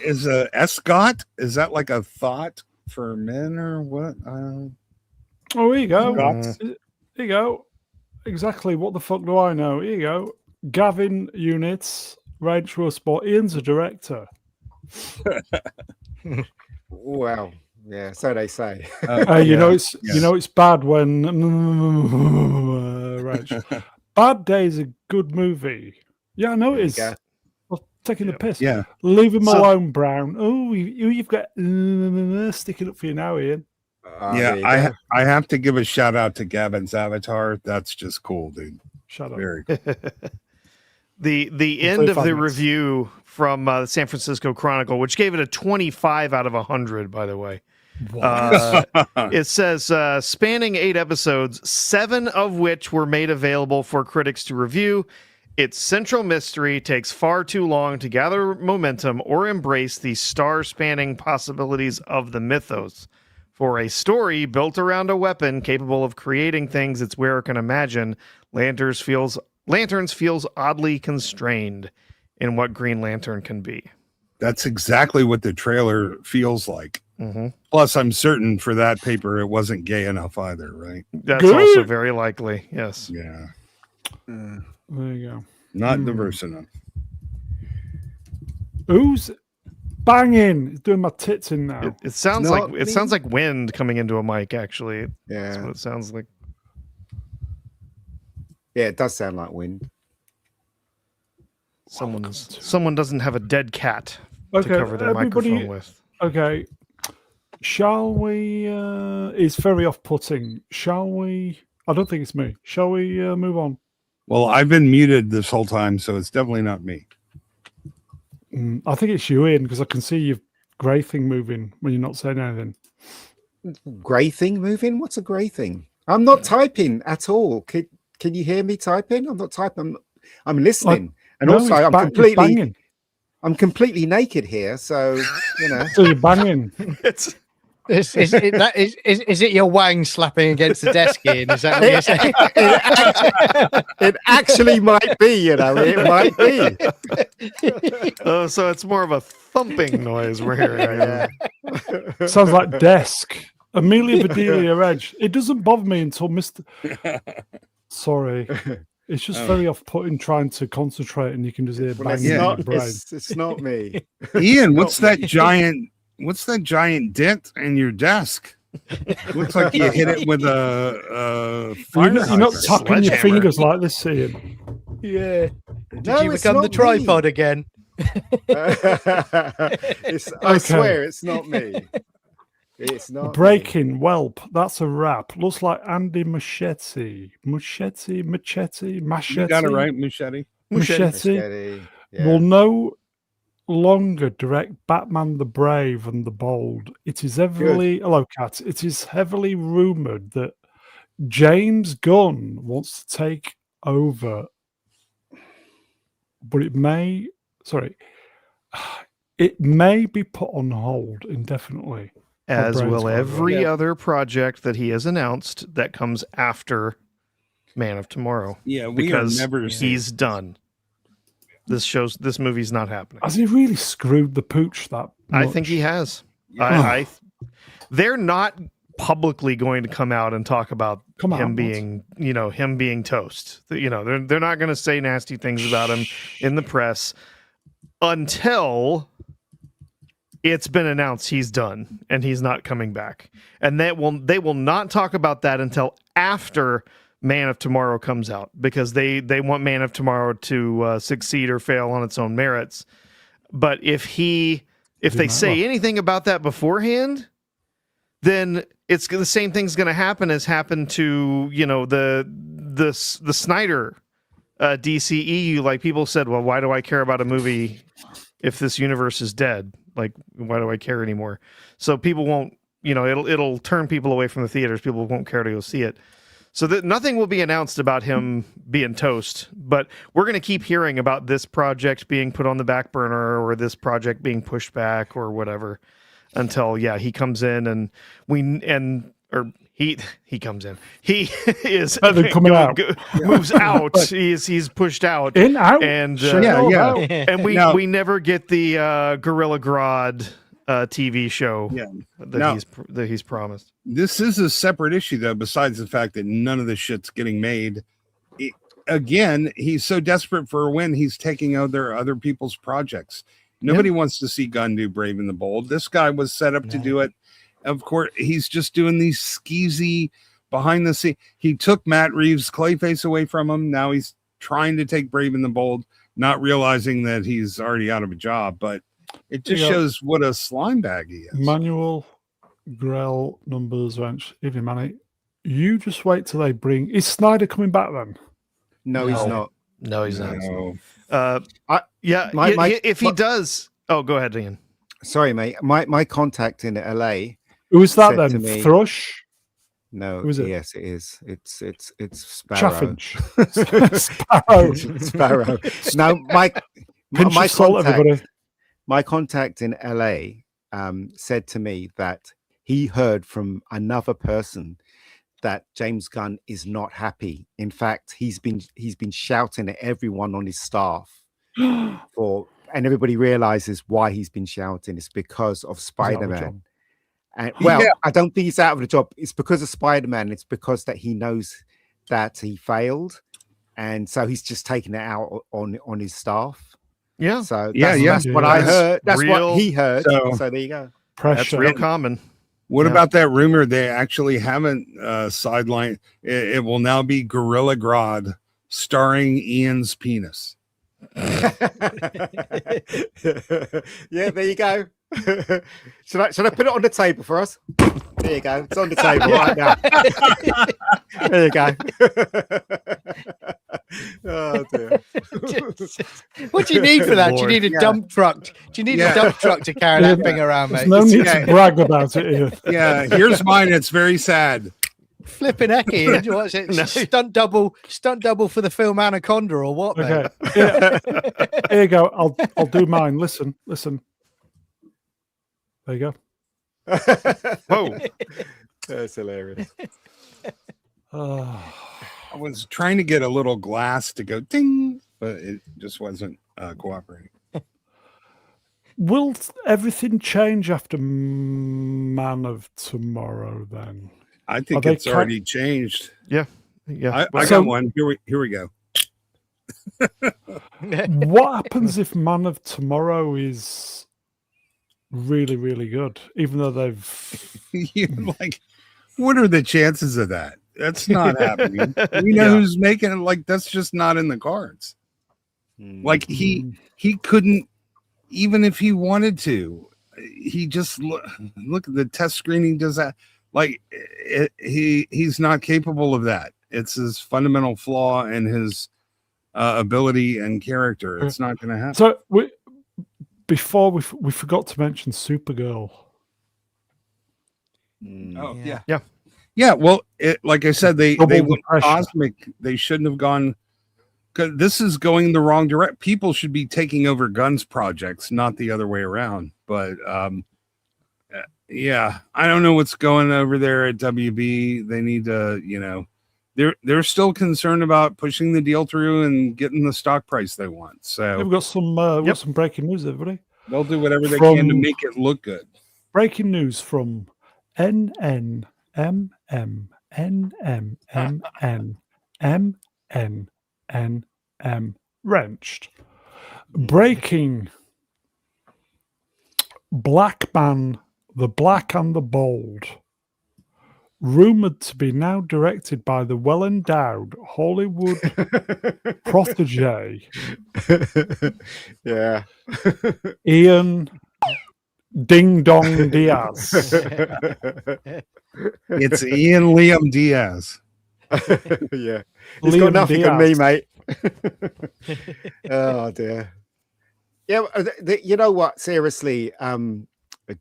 is a escort? Is that like a thought for men or what? Oh, here you go. Here you go. Exactly. What the fuck do I know? Here you go. Gavin Units, Rage Sport. Ian's a director. Wow. Yeah, so they say. You know, Yes. it's bad when Reg. Bad Day is a good movie. Yeah, I know There it you is. go. Well, taking the piss. Yeah. Leave him So- alone, Brown. Oh, you've got sticking up for you now, Ian. There you go. I have to give a shout out to Gavin's avatar. That's just cool, dude. Shut up. Very cool. The end of the fabulous. review from the San Francisco Chronicle, which gave it a 25 out of 100, by the way. It says, spanning 8 episodes, 7 of which were made available for critics to review. Its central mystery takes far too long to gather momentum or embrace the star-spanning possibilities of the mythos. For a story built around a weapon capable of creating things its wearer can imagine, Lanterns feels oddly constrained in what Green Lantern can be. That's exactly what the trailer feels like. Mm-hmm. Plus, I'm certain for that paper it wasn't gay enough either, right? That's Good. also very likely. Yes. Yeah. There you go. Not diverse enough. Who's banging? It's doing my tits in now. It sounds not like me. wind coming into a mic. Actually, that's Yeah. what it sounds like. Yeah, it does sound like wind. Someone doesn't have a dead cat Okay, to cover their everybody- microphone with. Okay. Shall we? It's very off-putting. Shall we? I don't think it's me. Shall we move on? Well, I've been muted this whole time, so it's definitely not me. I think it's you, Ian, because I can see your grey thing moving when you're not saying anything. Grey thing moving? What's a grey thing? I'm not typing at all. Can you hear me typing? I'm not typing. I'm listening. And No, also, it's it's banging. I'm completely naked here. So, you know. So you're banging. It's Is it your wang slapping against the desk, Ian? Is that what you're saying? It actually might be, you know. It might be. so it's more of a thumping noise we're hearing. Yeah. Sounds like desk. Amelia Bedelia Edge. It doesn't bother me until Mr. Sorry. It's just very off-putting trying to concentrate and you can just hear Well, banging in your brain. it's not me. Ian, what's that giant dent in your desk? Looks like you hit it with a fire You're not hydrant. tapping your Sledgehammer. fingers like this, Ian. Yeah. Did No, you it's become the not me. tripod again? I Okay. swear it's not me. It's not me. Breaking Whelp. That's a rap. Looks like Andy Machete. Machete. You got it right, Machete. Machete Machete, yeah. will no longer direct Batman the Brave and the Bold. It is heavily hello, Cat. It is heavily rumored that James Gunn wants to take over, but it may be put on hold indefinitely. As brain's will gone, every yeah. other project that he has announced that comes after Man of Tomorrow. Yeah, we Because are never he's done. This movie's not happening. Has he really screwed the pooch that I much? think he has. Yeah. They're not publicly going to come out and talk about him being toast. They're not going to say nasty things about him in the press until it's been announced he's done and he's not coming back. And they will not talk about that until after Man of Tomorrow comes out, because they want Man of Tomorrow to succeed or fail on its own merits. But if they say anything about that beforehand, then it's the same thing's going to happen as happened to the Snyder DCEU. Like, people said, well, why do I care about a movie if this universe is dead? Like, why do I care anymore? So people won't, it'll turn people away from the theaters. People won't care to go see it. So that nothing will be announced about him being toast, but we're going to keep hearing about this project being put on the back burner or this project being pushed back or whatever until he comes in and he comes in. He is coming out. Moves out. He's pushed out. In out And Yeah. and we never get the Gorilla Grodd TV show that he's promised. This is a separate issue, though, besides the fact that none of this shit's getting made. Again, he's so desperate for a win, he's taking other people's projects. Nobody wants to see Gunn do Brave and the Bold. This guy was set up to do it, of course, he's just doing these skeezy behind the scene. He took Matt Reeves' Clayface away from him. Now he's trying to take Brave and the Bold, not realizing that he's already out of a job. But it just shows what a slime bag he is. Manuel, Grell, Numbers, Wrench, Evening Manny. You just wait till they bring. Is Snyder coming back then? No, he's not. No, he's not. No. If he does, go ahead, Ian. Sorry, mate. My contact in LA. Who is that said to then? me- Thrush? No, Who is it? yes, it is. It's Sparrow. Chaffinch. Sparrow. Sparrow. Now, Pinch my of salt, contact, everybody. my contact in LA said to me that he heard from another person that James Gunn is not happy. In fact, he's been shouting at everyone on his staff and everybody realizes why he's been shouting. It's because of Spider-Man. And I don't think he's out of the job. It's because of Spider-Man. It's because that he knows that he failed, and so he's just taking it out on his staff. Yeah. So that's what I heard. That's what he heard. So there you go. Pressure. That's real common. What about that rumor? They actually haven't sidelined. It will now be Gorilla Grodd starring Ian's penis. Yeah, there you go. Should I put it on the table for us? There you go. It's on the table right now. There you go. Oh dear. What do you need for that? Do you need a dump truck? Do you need a dump truck to carry that thing around, mate? There's no need to brag about it, Ian. Yeah, here's mine. It's very sad. Flipping heck, Ian. What's it? Stunt double for the film Anaconda or what? Okay. Mate? Yeah. Here you go. I'll do mine. Listen. There you go. Whoa. That's hilarious. I was trying to get a little glass to go ding, but it just wasn't cooperating. Will everything change after Man of Tomorrow then? I think it's already changed. Yeah. I got one. Here we go. What happens if Man of Tomorrow is really, really good, even though they've what are the chances of that? That's not happening. We know who's making it. That's just not in the cards. Like he couldn't, even if he wanted to. He just look at the test screening. Does that he's not capable of that. It's his fundamental flaw in his ability and character. It's not going to happen. So before we forgot to mention Supergirl. Oh yeah. Well, like I said, they went cosmic. They shouldn't have gone. Because this is going the wrong direction. People should be taking over Gunn's projects, not the other way around. But yeah, I don't know what's going over there at WB. They need to, they're still concerned about pushing the deal through and getting the stock price they want. So We've got some breaking news, everybody. They'll do whatever they can to make it look good. Breaking news from NNMM Wrenched. Breaking Black Man, the Black and the Bold. Rumored to be now directed by the well-endowed Hollywood protege. Yeah. Ian Ding Dong Diaz. It's Ian Liam Diaz. Yeah. He's got nothing Diaz. on me, mate. Oh dear. Yeah, you know what? Seriously,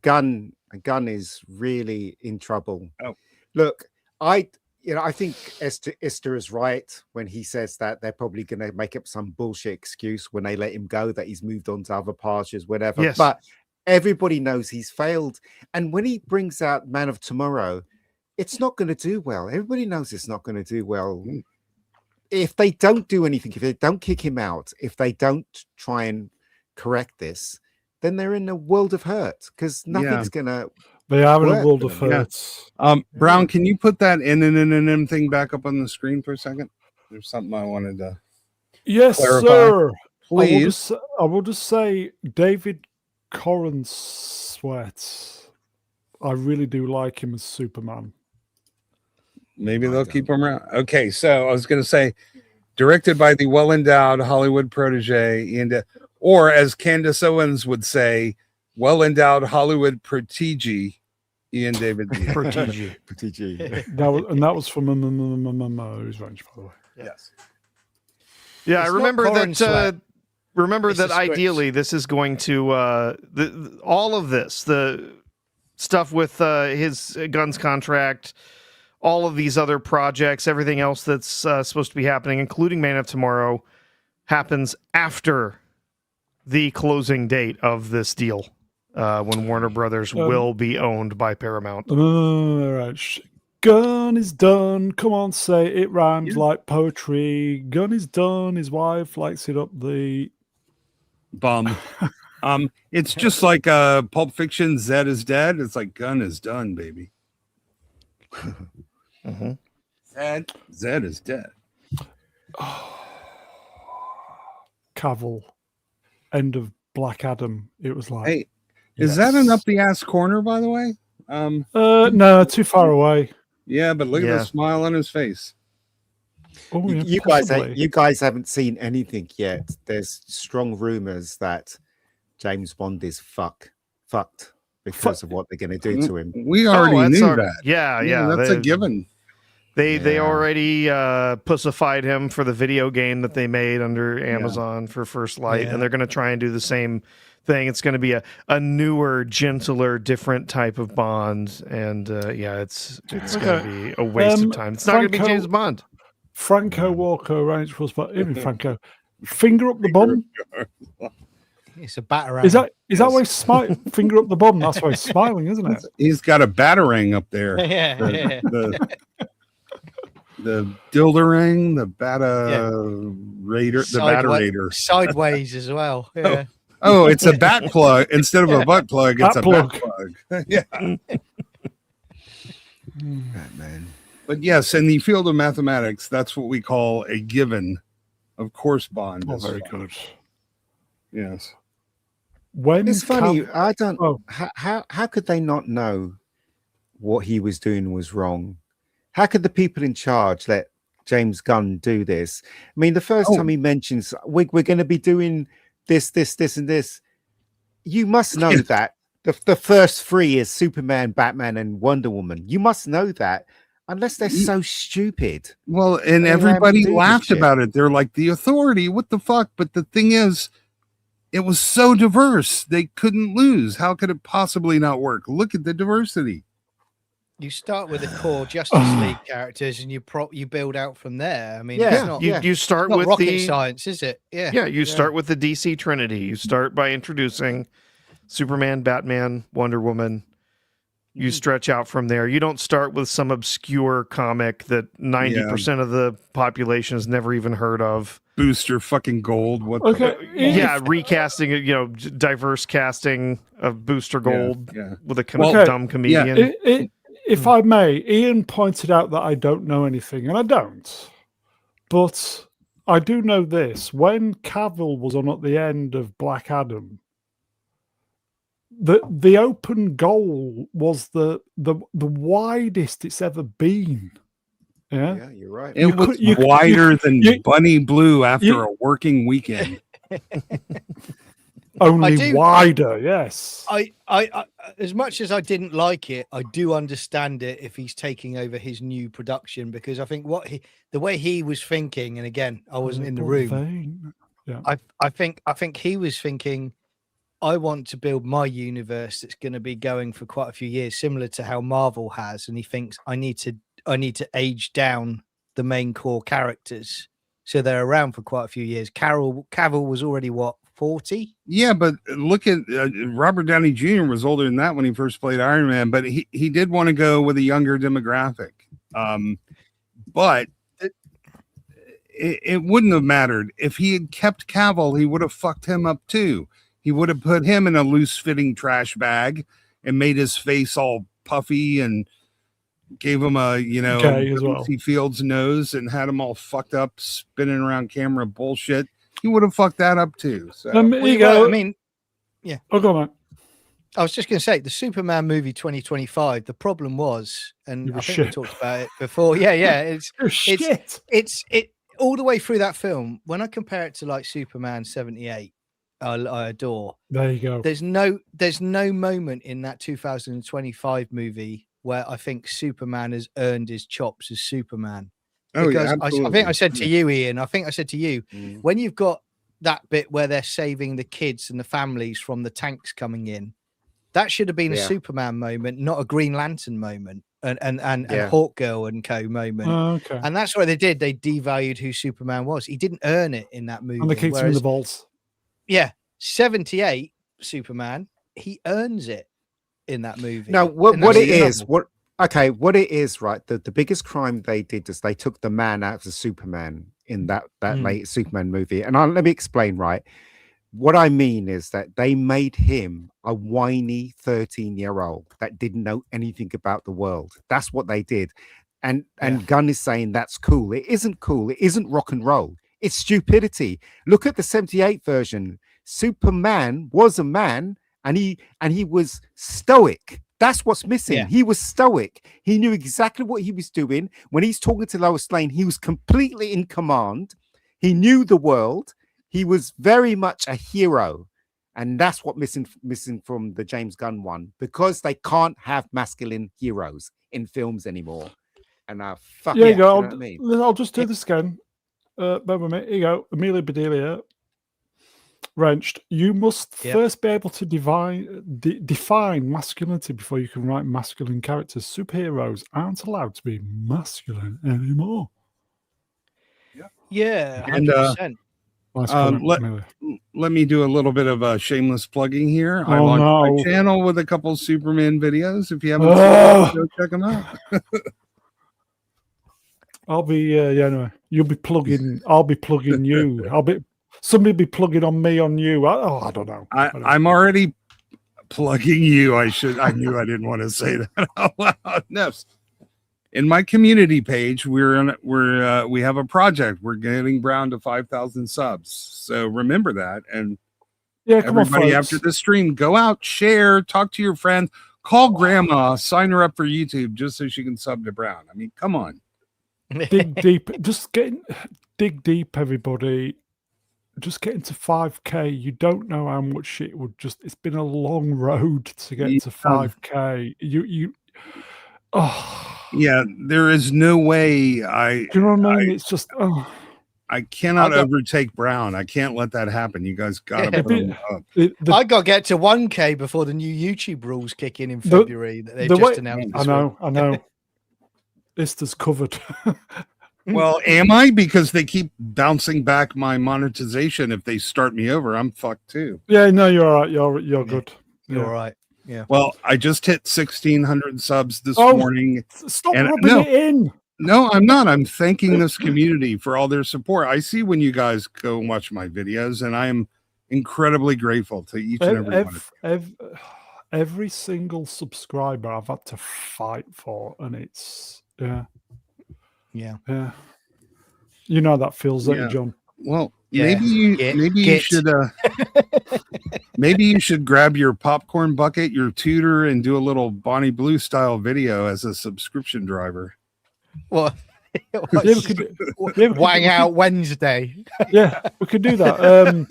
Gunn is really in trouble. Oh. Look, I think Esther is right when he says that they're probably going to make up some bullshit excuse when they let him go, that he's moved on to other pastures, whatever. Yes. But everybody knows he's failed. And when he brings out Man of Tomorrow, it's not going to do well. Everybody knows it's not going to do well. If they don't do anything, if they don't kick him out, if they don't try and correct this, then they're in a world of hurt because nothing's going to. They are in a work world for of them. hurts. Brown, can you put that NNNM thing back up on the screen for a second? There's something I wanted to. Yes, clarify. sir. Please. I will just say David Corenswet. I really do like him as Superman. Maybe they'll keep him around. Okay, so I was going to say, directed by the well-endowed Hollywood protege, or as Candace Owens would say, well-endowed Hollywood protege, Ian David Diaz. Protege. That was from Mo's Ranch, by the way. Yes. Yeah, It's I not remember Corin that. Sweat. Remember It's that the scripts. ideally this is going to all of this, the stuff with his Gunn's contract, all of these other projects, everything else that's supposed to be happening, including Man of Tomorrow, happens after the closing date of this deal, when Warner Brothers will be owned by Paramount. Right. Gunn is done. Come on, say it. It rhymes like poetry. Gunn is done. His wife likes it up the Bum. It's just like Pulp Fiction, Zed is dead. It's like Gunn is done, baby. Mm-hmm. Zed is dead. Cavill. End of Black Adam. It was like, Hey, is that an up the ass corner, by the way? no, too far away. Yeah, but look at Yeah. the smile on his face. Oh, yeah, You possibly. guys haven't seen anything yet. There's strong rumors that James Bond is fucked because of what they're going to do to him. We already knew that's that. Yeah, That's a given. They Yeah. already pussified him for the video game that they made under Amazon for First Light, Yeah. and they're going to try and do the same thing. It's going to be a newer, gentler, different type of Bond, and it's going to be a waste of time. It's not going to be Franco- James Bond. Franco Walker Ranch was, but even Franco, finger up the bum. It's a batarang. Is that why he's smiling? Finger up the bum. That's why he's smiling, isn't it? He's got a batarang up there. yeah. The dilderang, the batarator, the baterator. Sideways as well. Yeah. Oh, it's a bat plug instead of a butt plug. It's Bat a bat plug. plug. Yeah. Man. But yes, in the field of mathematics, that's what we call a given. Of course, Bond. Oh, is very fine. good. Yes. When It's funny. I don't. Oh. How could they not know what he was doing was wrong? How could the people in charge let James Gunn do this? I mean, the first time he mentions we're going to be doing this, and this, you must know that the first three is Superman, Batman, and Wonder Woman. You must know that, unless they're so stupid. Well, and They everybody do this laughed shit. about it. They're like, the authority, what the fuck? But the thing is, it was so diverse. They couldn't lose. How could it possibly not work? Look at the diversity. You start with the core Justice League characters, and you build out from there. I mean, Yeah, it's not, You start it's not with rocket the science, is it? Yeah. you start with the DC Trinity. You start by introducing Superman, Batman, Wonder Woman. You stretch out from there. You don't start with some obscure comic that 90% of the population has never even heard of. Booster fucking gold. What Okay, Yeah, recasting, diverse casting of Booster Gold yeah. with a Okay. dumb comedian. If I may, Ian pointed out that I don't know anything, and I don't. But I do know this: when Cavill was on at the end of Black Adam, the open goal was the widest it's ever been. Yeah. Yeah, you're right. It was you could- wider than you- Bunny Blue after you- a working weekend. Only do- wider, yes. I, as much as I didn't like it, I do understand it if he's taking over his new production, because I think the way he was thinking, and again, I wasn't in the room. I think he was thinking, I want to build my universe that's going to be going for quite a few years, similar to how Marvel has, and he thinks I need to age down the main core characters so they're around for quite a few years. Cavill was already 40. Yeah, but look at Robert Downey Jr. was older than that when he first played Iron Man, but he did want to go with a younger demographic. But it wouldn't have mattered if he had kept Cavill. He would have fucked him up too. He would have put him in a loose-fitting trash bag and made his face all puffy and gave him a Gay as well. Lucy Fields nose and had him all fucked up, spinning around camera bullshit. He would have fucked that up too. So Here you go. I mean, Oh, go on, I was just going to say the Superman movie 2025. The problem was, and It I was think we shit. talked about it before. Yeah, Shit. it's all the way through that film. When I compare it to like Superman 78, I adore. There you go. There's no moment in that 2025 movie where I think Superman has earned his chops as Superman. Oh, Because yeah, I absolutely. think I said to you, Ian, I think I said to you, Mm. when you've got that bit where they're saving the kids and the families from the tanks coming in, that should have been a Yeah. Superman moment, not a Green Lantern moment and Yeah. Hawk Girl and co moment. Okay. And that's what they did. They devalued who Superman was. He didn't earn it in that movie. And they kept him in whereas, the vaults. yeah, 78 Superman, he earns it in that movie. No, And what that's it the is, trouble. what it is, right? The biggest crime they did is they took the man out of Superman in that late Superman movie. And let me explain, right? What I mean is that they made him a whiny 13-year-old that didn't know anything about the world. That's what they did. And Gunn is saying that's cool. It isn't cool. It isn't rock and roll. It's stupidity. Look at the 78 version. Superman was a man and he was stoic. That's what's missing. Yeah. He was stoic. He knew exactly what he was doing. When he's talking to Lois Lane, he was completely in command. He knew the world. He was very much a hero. And that's what missing from the James Gunn one, because they can't have masculine heroes in films anymore. And fuck Yeah, it, you go. you know what I mean? I'll just do this again. Bear with me. Here you go. Amelia Bedelia. Wrenched. You must first be able to define masculinity before you can write masculine characters. Superheroes aren't allowed to be masculine anymore. Yeah, And, 100%. Nice comment, Amelia. Let me do a little bit of shameless plugging here. I Oh, launched no. my channel with a couple Superman videos. If you haven't Oh. seen them, go check them out. I'll be anyway. You'll be plugging. I'll be plugging you. Somebody be plugging on me on you. I don't know. I'm already plugging you. I knew I didn't want to say that out loud. No. In my community page, we have a project. We're getting Brown to 5,000 subs. So remember that. And yeah, come everybody on, folks. after the stream, go out, share, talk to your friends, call grandma, sign her up for YouTube just so she can sub to Brown. I mean, come on. Dig deep. Dig deep, everybody. Just getting to 5K. You don't know how much it would it's been a long road to get to 5K. Yeah, there is no way do you know what I mean? It's just I cannot overtake Brown. I can't let that happen. You guys gotta put him up. I got to get to 1K before the new YouTube rules kick in February that they've just announced. I know. Ista's covered. Well, am I? Because they keep bouncing back my monetization. If they start me over, I'm fucked too. Yeah, no, you're all right. You're good. You're all right. Yeah. Well, I just hit 1,600 subs this morning. Stop rubbing it in. No, I'm not. I'm thanking this community for all their support. I see when you guys go and watch my videos, and I am incredibly grateful to each and every one of you. Every single subscriber I've had to fight for, and it's yeah. You know that feels, don't you, John? Well, maybe you should grab your popcorn bucket, your tutor, and do a little Bonnie Blue style video as a subscription driver. What? Wang out Wednesday. Yeah, we could do that.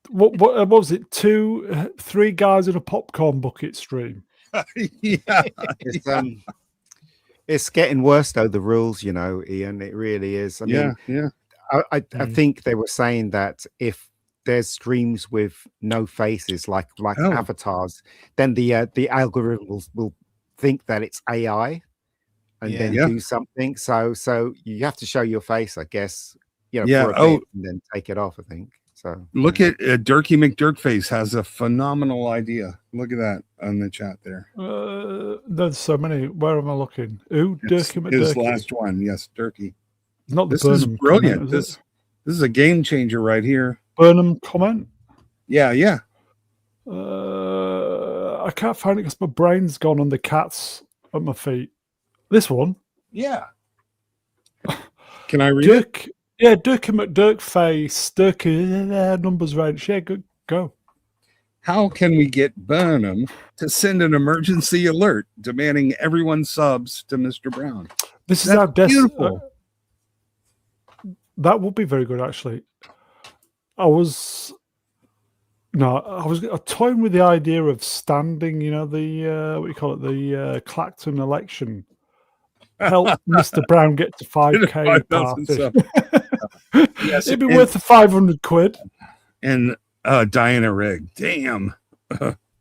What was it? 3 guys in a popcorn bucket stream. Yeah. It's getting worse though, the rules, Ian. It really is. I mean, I think they were saying that if there's streams with no faces, like avatars, then the algorithm will think that it's AI and then do something. So you have to show your face, I guess. For a bit and then take it off. I think. So look at Durkee McDurkface has a phenomenal idea. Look at that on the chat there. There's so many. Where am I looking? Who? Durkee McDurkey. His last one. Yes, Durkee. Not the this is Burnham brilliant. Comment, this is a game changer right here. Burnham comment. Yeah. I can't find it because my brain's gone on the cats at my feet. This one. Yeah. Can I read it? Yeah, Durkee McDurkface, Durkee numbers range. Yeah, go. How can we get Burnham to send an emergency alert demanding everyone subs to Mr. Brown? This is That's how beautiful. that would be very good, actually. I was toying with the idea of standing, the what do you call it, the Clacton election. Help Mr. Brown get to 5K 5,000 party. subs. Yes, It'd be and- worth the 500 quid. And Diana Rigg. Damn.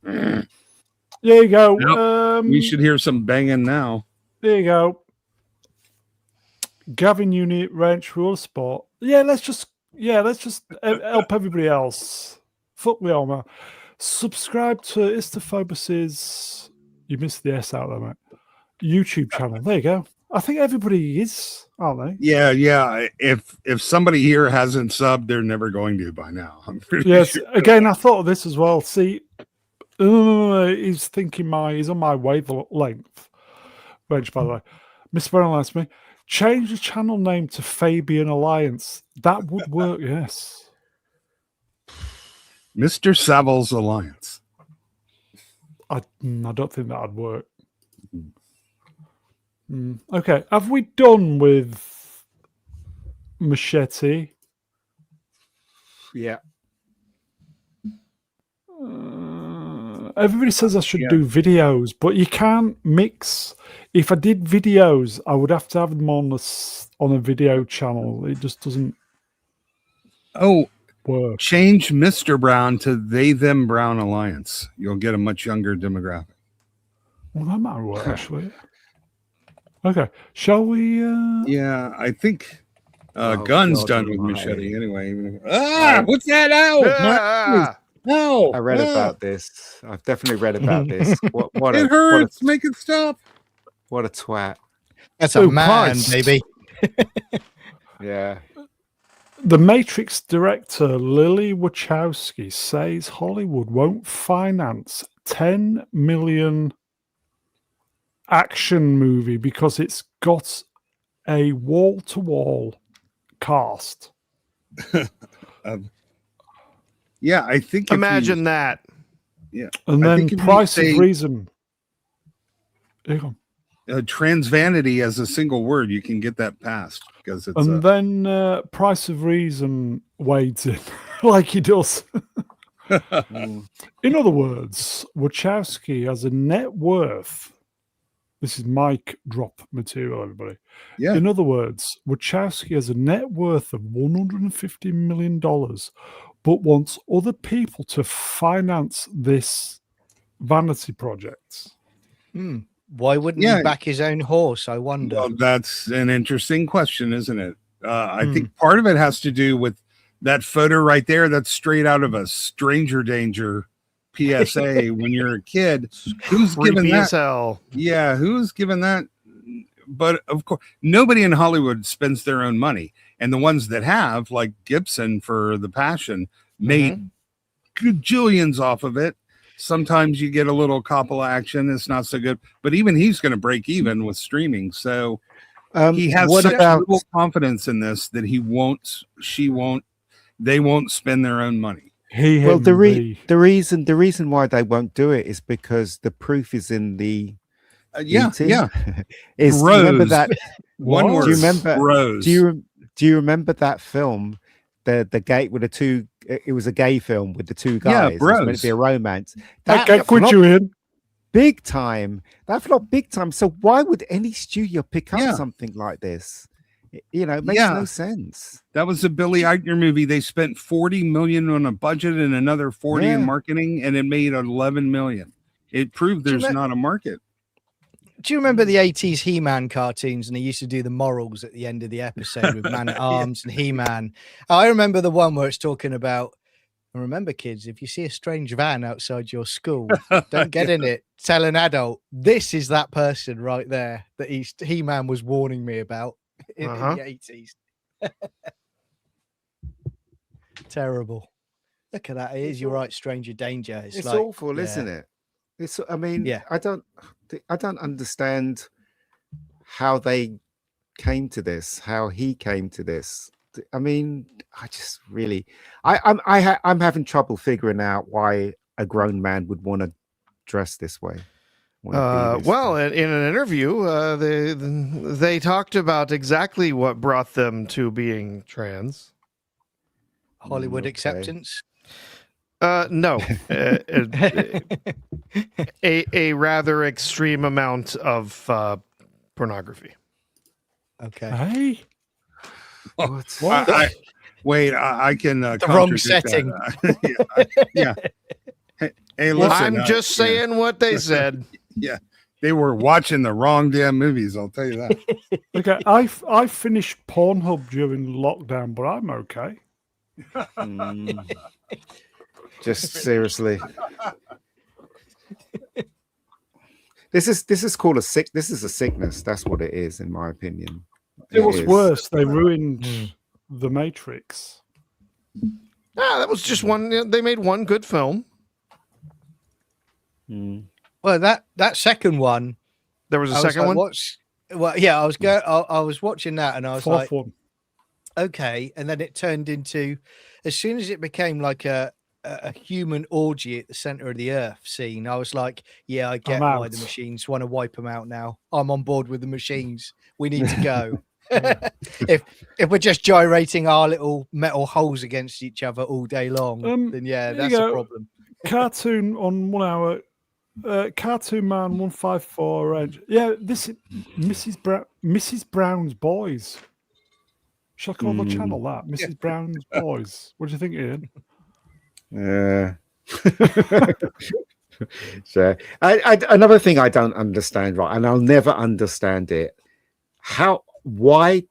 There you go. Nope. We should hear some banging now. There you go. Gavin Unit, Wrench, Rule Sport. Let's just help everybody else. Fuck the Oma. Subscribe to Istophobus's, you missed the S out there, mate, YouTube channel. There you go. I think everybody is, aren't they? Yeah. If somebody here hasn't subbed, they're never going to by now. I'm pretty Yes. sure. Again, I thought of this as well. See, he's on my wavelength. Wrench, by the way. Miss Brown asked me, change the channel name to Fabian Alliance. That would work, yes. Mr. Savile's Alliance. I don't think that'd work. Okay, have we done with Machete? Yeah. Everybody says I should do videos, but you can't mix. If I did videos, I would have to have them on a video channel. It just doesn't work. Change Mr. Brown to They Them Brown Alliance. You'll get a much younger demographic. Well, that might work, actually. Okay, shall we? Yeah, I think Oh, Gunn's God done with almighty. Machete anyway. What's that out? Ah! No, I read about this. I've definitely read about this. What It hurts. Make it stop. What a twat. That's a Oh, man, Christ. baby. Yeah. The Matrix director Lily Wachowski says Hollywood won't finance 10 million action movie because it's got a wall-to-wall cast. Yeah, I think. if Imagine that. Yeah, And I then think if you Price of say- Reason. There you go. Trans vanity as a single word, you can get that passed because it's. And then Price of Reason wades in like he does. In other words, Wachowski has a net worth. This is mic drop material, everybody. Yeah. In other words, Wachowski has a net worth of $150 million, but wants other people to finance this vanity project. Why wouldn't Yeah. he back his own horse? I wonder. Well, that's an interesting question, isn't it? I think part of it has to do with that photo right there. That's straight out of a Stranger Danger PSA when you're a kid. Who's given Creepy that? as hell. Yeah, who's given that? But of course, nobody in Hollywood spends their own money. And the ones that have, like Gibson for The Passion, made gajillions off of it. Sometimes you get a little Coppola action. It's not so good. But even he's going to break even with streaming. So he has what such about little confidence in this that he won't, she won't, they won't spend their own money. well the reason why they won't do it is because the proof is in the Yeah, ET. yeah. Is you remember Rose. that One What? word. do you remember Rose. do you remember that film, the gate with the two, it was a gay film with the two Yeah, guys. It was meant Bros. to be a romance. I can't quit flopped you in. big time. That flopped big time. So why would any studio pick up Yeah. something like this? You know, it makes Yeah. no sense. That was a Billy Eichner movie. They spent 40 million on a budget and another 40 in Yeah. marketing, and it made 11 million. It proved Do you there's re- not a market. Do you remember the 80s He-Man cartoons? And they used to do the morals at the end of the episode with Man at Arms and He-Man. I remember the one where it's talking about, and remember, kids, if you see a strange van outside your school, don't get in it. Tell an adult. This is that person right there that He-Man was warning me about in the 80s. Terrible. Look at that. It is, you're right, Stranger Danger. It's like, awful, yeah. isn't it? It's. I mean, Yeah. I don't understand how they came to this. How he came to this. I mean, I just really, I'm having trouble figuring out why a grown man would want to dress this way. wanna be this Well, way. in an interview, they talked about exactly what brought them to being trans. Hollywood Okay. acceptance. No, a rather extreme amount of pornography. Okay. Hey, What? what? Wait, I can The wrong contradict setting. that. yeah. Hey, listen. I'm just saying what they said. They were watching the wrong damn movies. I'll tell you that. Okay, I finished Pornhub during lockdown, but I'm okay. Mm. Just seriously. This is called a sick. This is a sickness. That's what it is, in my opinion. It was is. worse. They ruined the Matrix. That was just one. They made one good film. Mm. Well, that second one. There was a I was second like, one. Well, yeah, I was watching that, and I was Fourth like, one. okay, and then it turned into, as soon as it became like a human orgy at the center of the earth scene, I was like, yeah, I get I'm why out. the machines want to wipe them out now. I'm on board with the machines. We need to go. if we're just gyrating our little metal holes against each other all day long, then yeah, there you that's a go. problem. Cartoon on 1 hour. Cartoon Man 154 range. Yeah, this is Mrs. Brown's Boys. Shall I call the channel that? Mrs. Brown's Boys. What do you think, Ian? Yeah. So, another thing I don't understand, right, and I'll never understand it. Why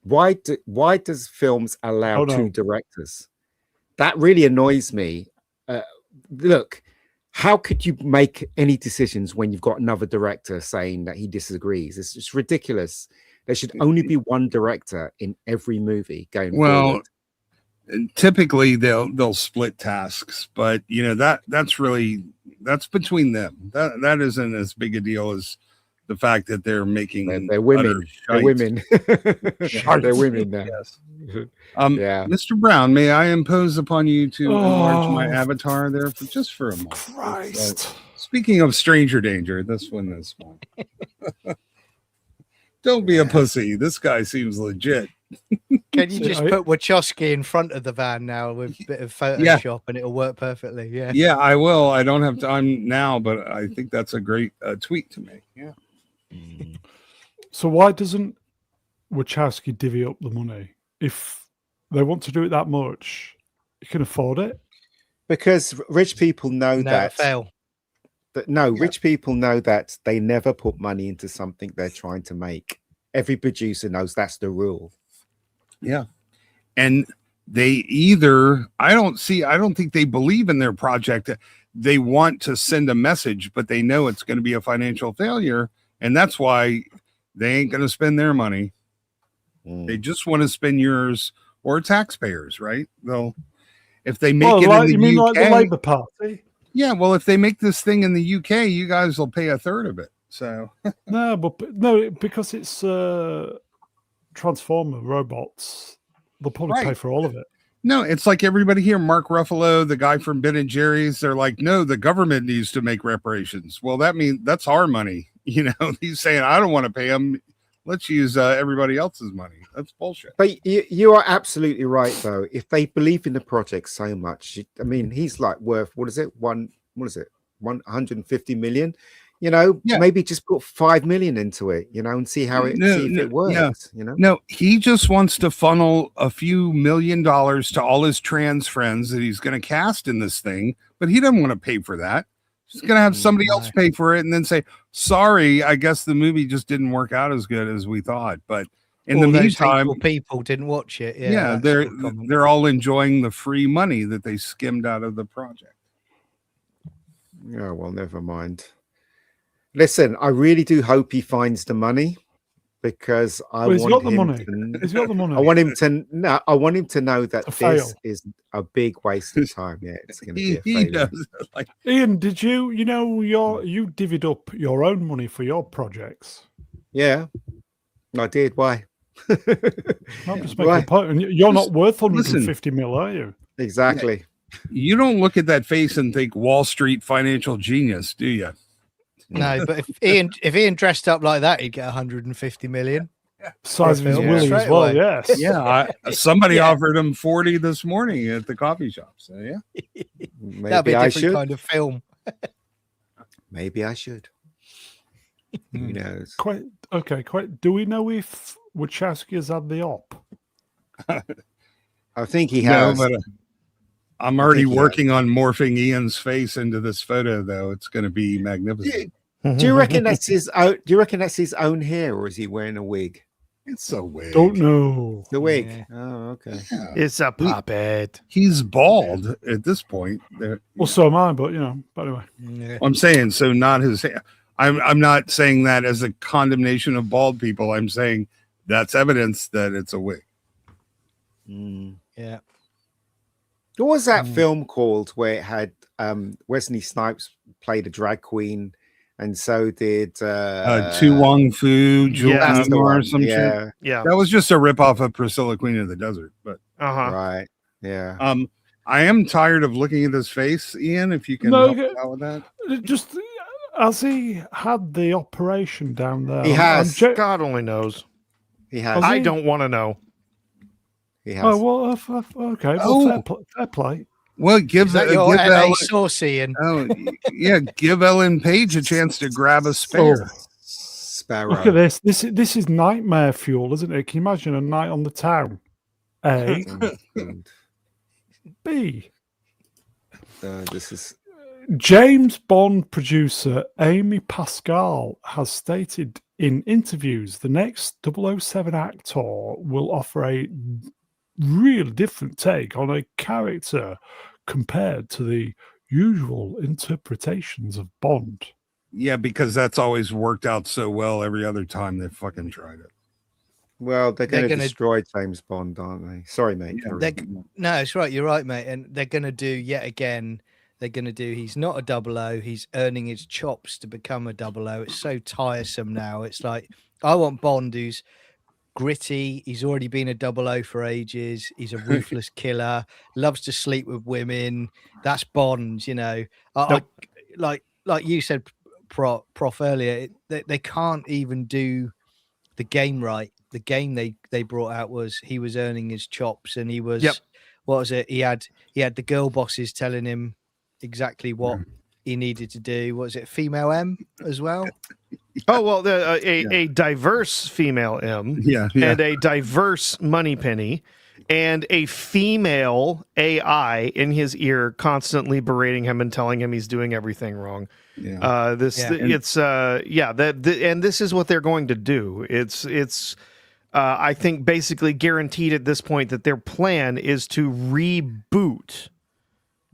does films allow Oh, no. two directors? That really annoys me. Look, how could you make any decisions when you've got another director saying that he disagrees? It's just ridiculous. There should only be one director in every movie going forward. And typically they'll split tasks, but that's between them. That isn't as big a deal as the fact that they're making They're women. They're shite. women. They're women now. Yes. Yeah. Mr. Brown, may I impose upon you to enlarge my Oh, avatar there for a moment? Christ. Speaking of stranger danger, this one. Don't be a pussy. This guy seems legit. Can you So just put Wachowski in front of the van now with a bit of Photoshop and it'll work perfectly? Yeah. Yeah, I will. I don't have time now, but I think that's a great tweet to make. Yeah. So why doesn't Wachowski divvy up the money? If they want to do it that much, you can afford it. Because rich people know No, that. fail. Rich people know that they never put money into something they're trying to make. Every producer knows that's the rule. Yeah. And they I don't think they believe in their project. They want to send a message, but they know it's going to be a financial failure. And that's why they ain't going to spend their money. They just want to spend yours or taxpayers, right? If they make it in the UK, like the Labour Party? yeah. Well, if they make this thing in the UK, you guys will pay a third of it. So No, because it's Transformer robots. They'll probably pay for all of it. no, it's like everybody here. Mark Ruffalo, the guy from Ben and Jerry's, they're like, no, the government needs to make reparations. Well, that means that's our money. He's saying, I don't want to pay them. Let's use everybody else's money. That's bullshit. But you are absolutely right, though. If they believe in the project so much, I mean, he's like worth, what is it? 150 million. Maybe just put 5 million into it, and see how see if it works. No, he just wants to funnel a few $1 million to all his trans friends that he's going to cast in this thing, but he doesn't want to pay for that. He's going to have somebody else pay for it and then say, sorry, I guess the movie just didn't work out as good as we thought. But in the meantime, people didn't watch it. Yeah, they're all enjoying the free money that they skimmed out of the project. Yeah, well, never mind. Listen, I really do hope he finds the money because He's got the money. He's got the money. I want him to know that To fail. this is a big waste of time. Yeah, it's going to be a He failure. does. Ian, did you you divvied up your own money for your projects? Yeah, I did. Why? I'm just making a point. And you're not worth 150 mil, are you? Exactly. You don't look at that face and think Wall Street financial genius, do you? No, but if Ian dressed up like that, he'd get 150 million. Size of his Yeah. willy as Straight well. away. Yes. Yeah, somebody Yeah. offered him 40 this morning at the coffee shop. So yeah, That'd be Maybe a I different should. kind of film. Maybe I should. Who knows? Quite okay. Quite. Do we know if Wachowski has had the op? I think he no, has. but I'm already think he working on morphing Ian's face into this photo, though. It's going to be magnificent. Do you reckon that's his own? Do you reckon that's his own hair, or is he wearing a wig? It's so weird. Don't know. The wig. Yeah. Oh, okay. Yeah. It's a puppet. He's bald at this point. Well, so am I. But but anyway. Yeah. I'm saying so, not his hair. I'm not saying that as a condemnation of bald people. I'm saying that's evidence that it's a wig. Mm. Yeah. What was that film called where it had Wesley Snipes played a drag queen, and so did Tu Wong Fu, Jules Yeah. that's the or one. some shit. Yeah, Yeah. That was just a ripoff of Priscilla, Queen of the Desert. But Uh-huh. right. Yeah. I am tired of looking at this face, Ian. If you can No, help me out with that. Just has he had the operation down there? He has. God only knows. He has. I don't want to know. He has. Oh well, okay. Well, fair play. Well, give Is that give your LA Ellen, saucy and give Ellen Page a chance to grab a spare. Sparrow. Look at this. This is nightmare fuel, isn't it? Can you imagine a night on the town? A, B. This is James Bond producer Amy Pascal has stated in interviews the next 007 actor will offer a real different take on a character compared to the usual interpretations of Bond. Yeah, because that's always worked out so well every other time they fucking tried it. well, they're going to gonna- destroy James Bond, aren't they? Sorry, mate. Yeah. carry They're- on. no, it's right. You're right, mate. And they're going to do yet again. They're going to do. He's not a 00. He's earning his chops to become a 00. It's so tiresome now. It's like I want Bond who's gritty. He's already been a 00 for ages. He's a ruthless killer. Loves to sleep with women. That's Bond. You know, like you said, Prof earlier. They can't even do the game right. The game they brought out was he was earning his chops, and he was what was it? He had the girl bosses telling him exactly what he needed to do. What was it? Female M as well. Oh, well, a diverse female M Yeah, and a diverse Moneypenny and a female AI in his ear constantly berating him and telling him he's doing everything wrong. yeah. And this is what they're going to do. It's I think basically guaranteed at this point that their plan is to reboot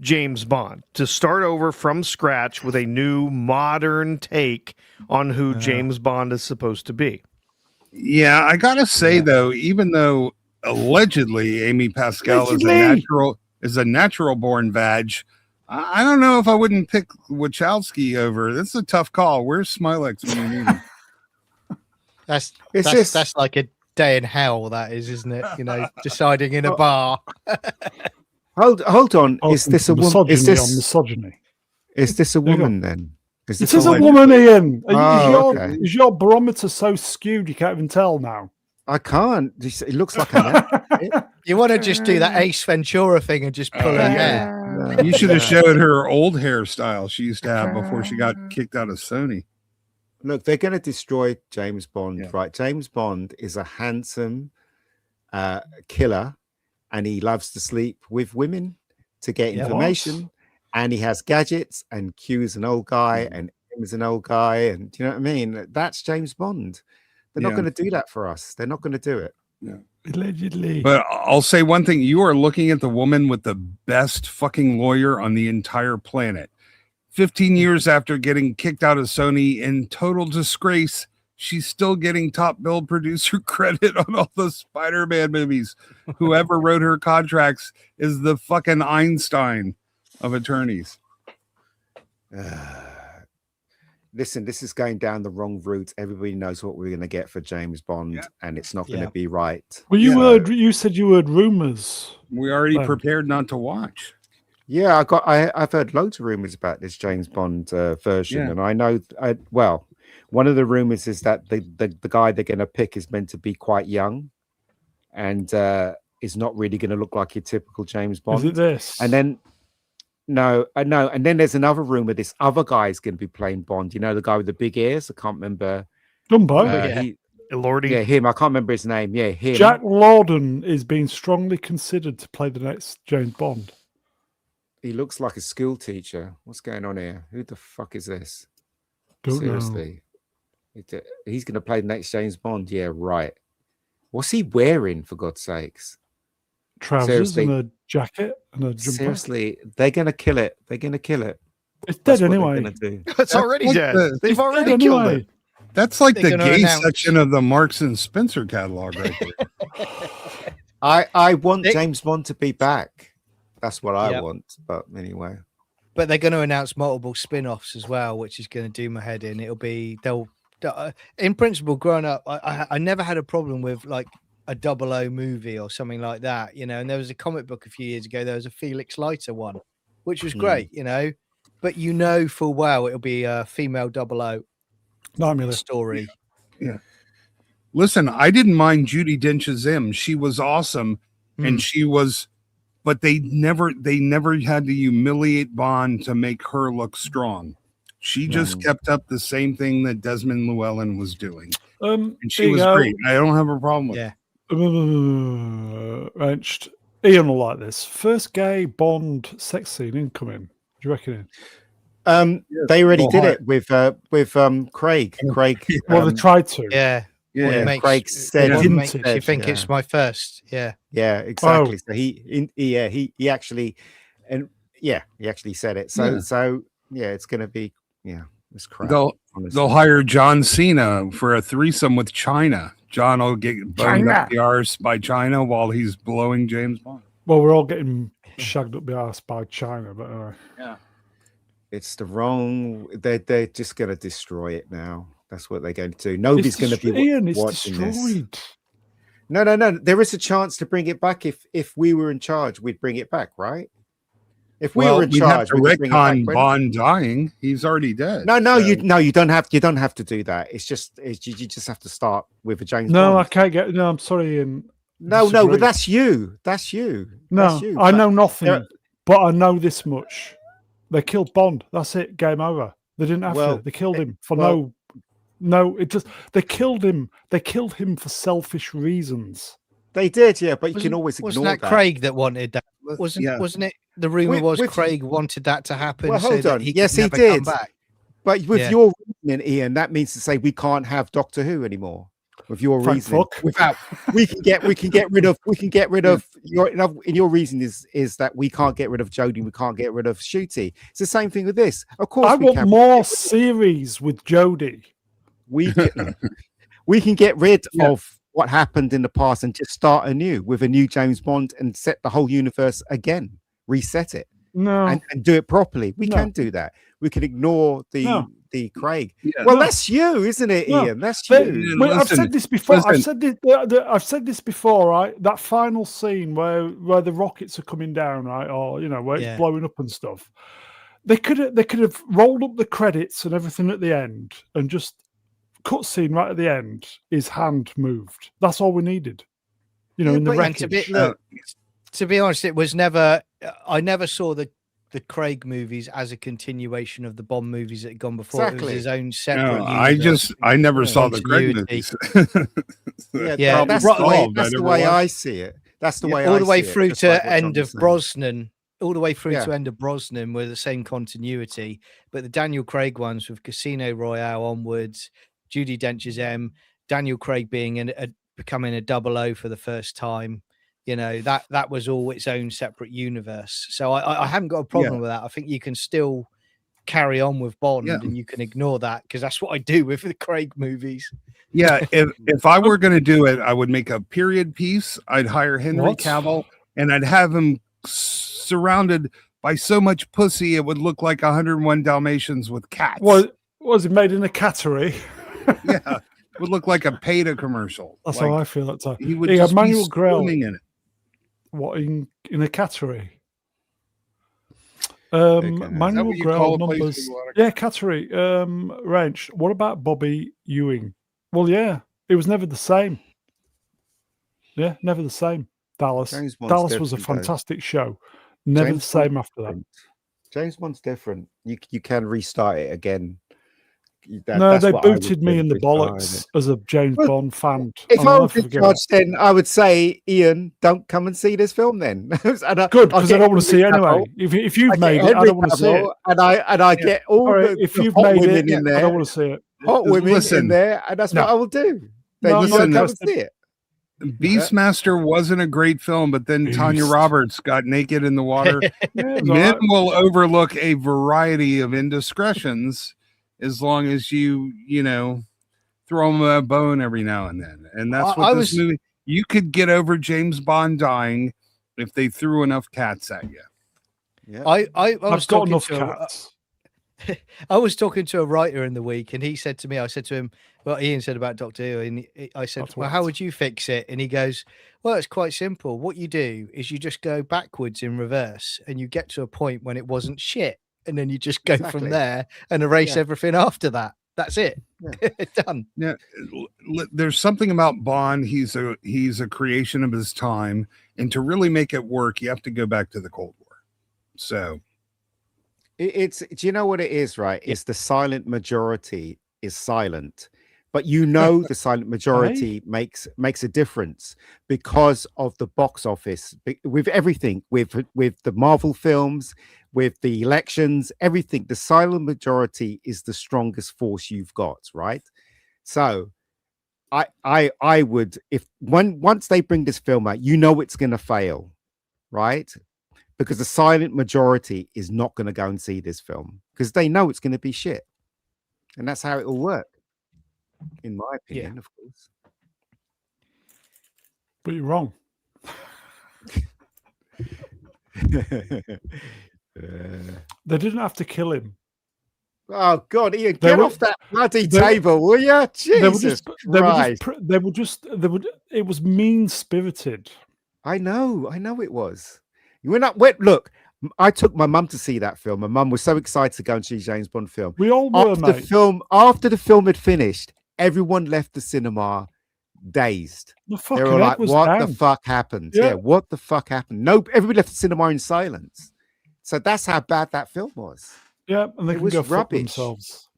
James Bond, to start over from scratch with a new modern take on who James Bond is supposed to be. Yeah, I gotta say though, even though allegedly Amy Pascal is a natural born vag, I don't know if I wouldn't pick Wachowski over. That's a tough call. Where's Smilex when you need him? That's like a day in hell. That is, isn't it? You know, deciding in a bar. Hold on. Is this a woman? Is misogyny? this a There you go. woman then? Is This this is a woman? woman, Ian. Oh, okay. Is your barometer so skewed you can't even tell now? I can't. It looks like a You want to just do that Ace Ventura thing and just pull her hair. You should have showed her old hairstyle she used to have before she got kicked out of Sony. Look, they're going to destroy James Bond, Yeah. right? James Bond is a handsome killer, and he loves to sleep with women to get Yeah. information. And he has gadgets, and Q's an old guy, and M is an old guy, and do you know what I mean? That's James Bond. They're not Yeah. going to do that for us. They're not going to do it. Allegedly. But I'll say one thing: you are looking at the woman with the best fucking lawyer on the entire planet. 15 years after getting kicked out of Sony in total disgrace, she's still getting top billed producer credit on all the Spider-Man movies. Whoever wrote her contracts is the fucking Einstein of attorneys. Listen, this is going down the wrong route. Everybody knows what we're going to get for James Bond, and it's not going to be right. Well, you said you heard rumors. We already Oh. prepared not to watch. Yeah, I've heard loads of rumors about this James Bond version, Yeah. and I know one of the rumors is that the guy they're going to pick is meant to be quite young, and is not really going to look like your typical James Bond. Is it this? And then no, and then there's another rumor. This other guy is going to be playing Bond. You know, the guy with the big ears. I can't remember. Dumbo. Lordy. Yeah, him. I can't remember his name. Yeah, him. Jack Lawden is being strongly considered to play the next James Bond. He looks like a school teacher. What's going on here? Who the fuck is this? Don't know. Seriously. He's going to play the next James Bond. Yeah, right. What's he wearing, for God's sakes? Trousers Seriously. and a jacket and a jumper. Seriously, they're going to kill it. They're going to kill it. It's That's dead what they're anyway. gonna do. It's already like dead. the- They've It's already dead killed anyway. it. That's like They're the gonna gay announce- section of the Marks and Spencer catalog right there. I want They- James Bond to be back. That's what I Yep. want. But anyway, But they're going to announce multiple spin-offs as well, which is going to do my head in. It'll be in principle, growing up, I never had a problem with like a 00 movie or something like that, you know. And there was a comic book a few years ago. There was a Felix Leiter one, which was great, you know. But you know full well it'll be a female 00 Nightmare. story. Listen, I didn't mind Judi Dench's M. She was awesome, and she was, but they never had to humiliate Bond to make her look strong. She just kept up the same thing that Desmond Llewellyn was doing, and she was great. I don't have a problem with it. Wrenched. Ian will like this. First gay Bond sex scene incoming. Do you reckon? they already did it with Craig. Craig. Well, they tried to. Yeah. Yeah, What makes- Craig said what Didn't makes it? you think Yeah. it's my first? Yeah. Yeah, exactly. So he actually, and yeah, he actually said it. So yeah, it's gonna be it's crap. They'll hire John Cena for a threesome with China. John will get boned up the arse by China while he's blowing James Bond. Well, we're all getting shagged up the arse by China, but anyway. It's the wrong. They're just gonna destroy it now. That's what they're going to do. Nobody's going to be Ian, it's watching this. destroyed. No. There is a chance to bring it back. If we were in charge, we'd bring it back, right? If we were in we'd have charge, to we'd bring it back, retcon wouldn't Bond dying. He's already dead. No, so- you don't have. You don't have to do that. You just have to start with a James No, I Bond. can't get. No, I'm sorry, Ian. No, disagree. but that's you. That's you. No, That's you. I But know nothing, there- but I know this much. They killed Bond. That's it. Game over. They didn't have Well, to. They killed him for well- no. It just they killed him. They killed him for selfish reasons. They did, yeah. But you can always Wasn't ignore that Craig that wanted that? Yeah. Wasn't it? The rumor was With- Craig wanted that to happen. Well, so hold that on. he Yes, could he never come did. back. But with Yeah. your reasoning, Ian, that means to say we can't have Doctor Who anymore. With your Thank reasoning, fuck. without we can get rid of your reason is that we can't get rid of Jodie, we can't get rid of Shooty. It's the same thing with this. Of course, I we want can. more series with Jodie. We can get rid of what happened in the past and just start anew with a new James Bond and set the whole universe again, reset it No, and do it properly. We No. can do that. We can ignore the Craig. Yeah. Well, that's you, isn't it, No. Ian? That's But- you. but I've Listen, said this before. I've listen. said this before, right? That final scene where the rockets are coming down, right, or where Yeah. it's blowing up and stuff. They could have rolled up the credits and everything at the end, and just cutscene right at the end. His hand moved. That's all we needed. In the And wreckage. to be honest, it was never. I never saw the Craig movies as a continuation of the Bond movies that had gone before. It Exactly. was his own separate. No, universe. I never saw the Craig Continuity. movies. Yeah, that's right- the way, I that's the never way watched. I see it. That's the way all I the way see it, through just like to what end John of was saying. Brosnan. All the way through Yeah. to end of Brosnan were the same continuity, but the Daniel Craig ones with Casino Royale onwards, Judi Dench's M, Daniel Craig being becoming a 00 for the first time. That was all its own separate universe. So I haven't got a problem with that. I think you can still carry on with Bond and you can ignore that because that's what I do with the Craig movies. Yeah, if I were going to do it, I would make a period piece. I'd hire Henry What? Cavill, and I'd have him surrounded by so much pussy it would look like 101 Dalmatians with cats. Was it made in a cattery? Yeah, it would look like a PETA commercial. That's Like, how I feel at times. he would Yeah, just Manuel be Grell. swimming in it. What in a cattery? Okay. Is that Manual what you Grail call a place numbers. with a lot of Yeah, Cattery. Wrench. What about Bobby Ewing? Well, yeah, it was never the same. Yeah, never the same. Dallas. James Bond's Dallas was a different, though. fantastic show. Never James the same Bond's after that. different. James Bond's different. You can restart it again. No, That's they what I would booted me do, in the restarting bollocks it. as a James Well, Bond fan. If and I I'll was never in forget charge, that. then I would say, Ian, don't come and see this film then. And Good, I'll because I get don't want to see it Henry anyway. Cavill. If I you've get made it, I Henry don't want to see it. Cavill, and I get all All right, the, if the you've hot made women it, in I there, don't want to see it. hot women Listen. in there, and that's No. what I will do. Then No, you I'm not don't come and interested. see it. Beastmaster wasn't a great film, but then Tanya Beast. Roberts got naked in the water. Yeah, it was Men alright. will overlook a variety of indiscretions as long as you throw them a bone every now and then. And that's what this movie. You could get over James Bond dying if they threw enough cats at you. Yeah. I was I've got talking enough to cats. I was talking to a writer in the week, and he said to me, I said to him, well, Ian said about Doctor Who, and I said, That's well, what. how would you fix it? And he goes, well, it's quite simple. What you do is you just go backwards in reverse, and you get to a point when it wasn't shit, and then you just go Exactly. from there and erase Yeah. everything after that. That's it. Done. Yeah, there's something about Bond. He's a creation of his time, and to really make it work, you have to go back to the Cold War. So It's do you know what it is, right? It's the silent majority is silent, but the silent majority makes a difference because of the box office with everything, with the Marvel films, with the elections, everything. The silent majority is the strongest force you've got, right? So I would, once they bring this film out, it's going to fail, right? Because the silent majority is not going to go and see this film because they know it's going to be shit. And that's how it will work, in my opinion, of course. But you're wrong. They didn't have to kill him. Oh, God, Ian, They get were- off that bloody they- table, will you? Jesus Christ. It was mean-spirited. I know it was. Look, I took my mum to see that film. My mum was so excited to go and see James Bond film. We all were, mate. After the film had finished, everyone left the cinema dazed. The They fucking were head like, was what down. the fuck happened? Yeah. Yeah, what the fuck happened? No, everybody left the cinema in silence. So that's how bad that film was. Yeah, and they It can was go fuck rubbish. themselves.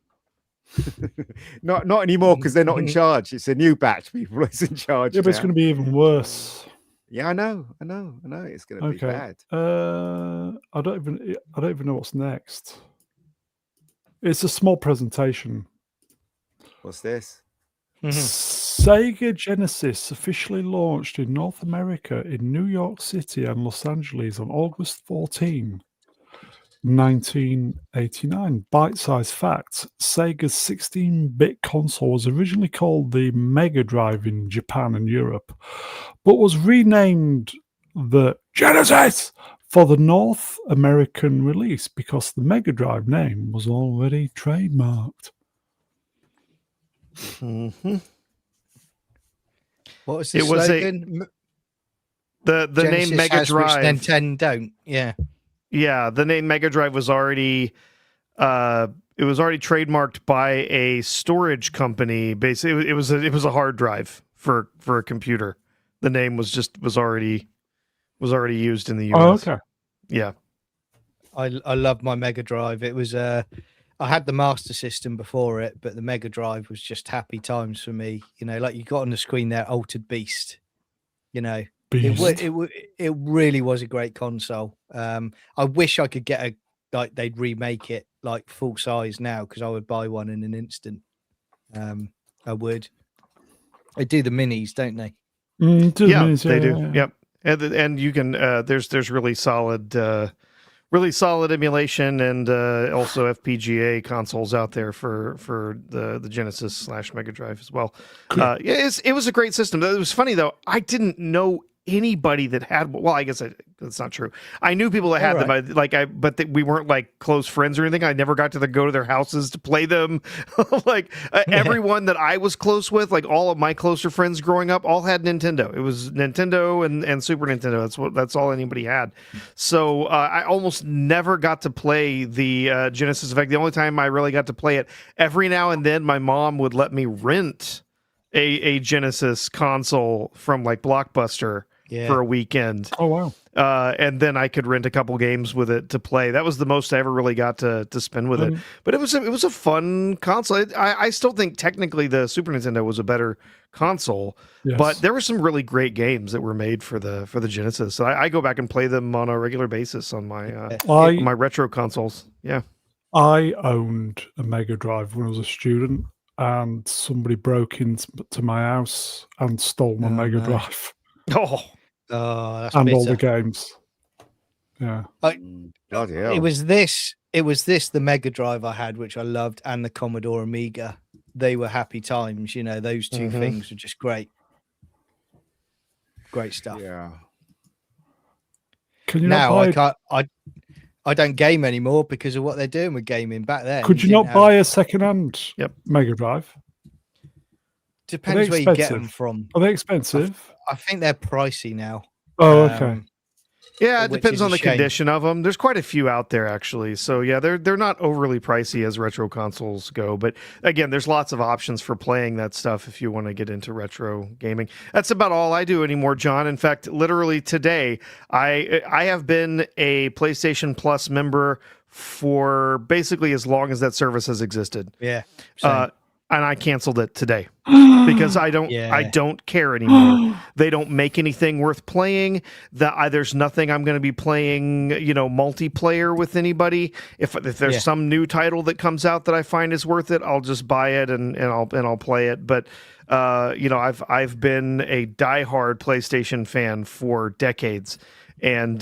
Not anymore because they're not in charge. It's a new batch people is in charge. Yeah, but it's now. going to be even worse. Yeah, I know. It's going to be Okay. bad. I don't even know what's next. It's a small presentation. What's this? Sega Genesis officially launched in North America in New York City and Los Angeles on August 14, 1989. Bite-sized facts. Sega's 16-bit console was originally called the Mega Drive in Japan and Europe, but was renamed the Genesis for the North American release because the Mega Drive name was already trademarked. Mm-hmm. What was the It was slogan? The Genesis name Mega has, which Drive. Nintendo don't. Yeah. Yeah, the name Mega Drive was already trademarked by a storage company. Basically, it was a hard drive for a computer. The name was already used in the US. Oh, okay. Yeah. I love my Mega Drive. It was I had the Master System before it, but the Mega Drive was just happy times for me. Like you got on the screen there, Altered Beast. It really was a great console. I wish I could get they'd remake it like full size now because I would buy one in an instant. I would. They do the minis, don't they? They do. Yep. And you can there's really solid emulation and also FPGA consoles out there for the Genesis / Mega Drive as well. It was a great system. It was funny though. I didn't know anybody that had. Well, I guess that's not true. I knew people that had them. But we weren't like close friends or anything. I never got to go to their houses to play them. Everyone that I was close with, like all of my closer friends growing up, all had Nintendo. It was Nintendo and Super Nintendo. That's all anybody had. So I almost never got to play the Genesis. In fact, the only time I really got to play it, every now and then, my mom would let me rent a Genesis console from like Blockbuster for a weekend. Oh wow! And then I could rent a couple games with it to play. That was the most I ever really got to spend with it. But it was a fun console. I still think technically the Super Nintendo was a better console, but there were some really great games that were made for the Genesis. I go back and play them on a regular basis on my my retro consoles. Yeah, I owned a Mega Drive when I was a student, and somebody broke into my house and stole my Mega Drive. Oh, that's and bitter. all the games. Yeah. It was this the Mega Drive I had, which I loved, and the Commodore Amiga. They were happy times. Those two things were just great. Great stuff. Yeah. Can you now not buy... I don't game anymore because of what they're doing with gaming back then. Could you not buy a second-hand Mega Drive? Depends where you get them from. Are they expensive? I think they're pricey now. Oh, okay. Yeah, it depends on the condition of them. There's quite a few out there, actually. So, yeah, they're not overly pricey as retro consoles go. But, again, there's lots of options for playing that stuff if you want to get into retro gaming. That's about all I do anymore, John. In fact, literally today, I have been a PlayStation Plus member for basically as long as that service has existed. Yeah. And I canceled it today because I don't care anymore. They don't make anything worth playing. There's nothing I'm going to be playing, multiplayer with anybody. If there's some new title that comes out that I find is worth it, I'll just buy it and I'll play it. But I've been a diehard PlayStation fan for decades, and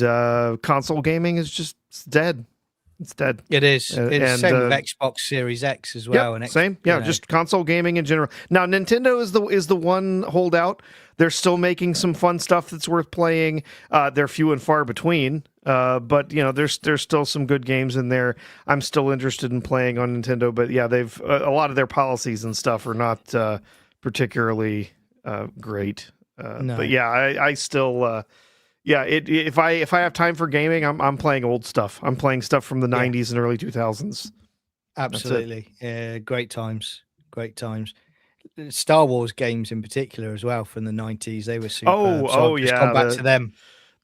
console gaming is just dead. It's dead. It is. It's same with Xbox Series X as well. And same. Yeah, just console gaming in general. Now, Nintendo is the one holdout. They're still making some fun stuff that's worth playing. They're few and far between, but there's still some good games in there. I'm still interested in playing on Nintendo, but yeah, they've a lot of their policies and stuff are not particularly great. No. But yeah, I still. Yeah, if I have time for gaming, I'm playing old stuff. I'm playing stuff from the 90s and early 2000s. Absolutely. Yeah, great times. Great times. Star Wars games in particular as well from the 90s. They were super. Gone back to them.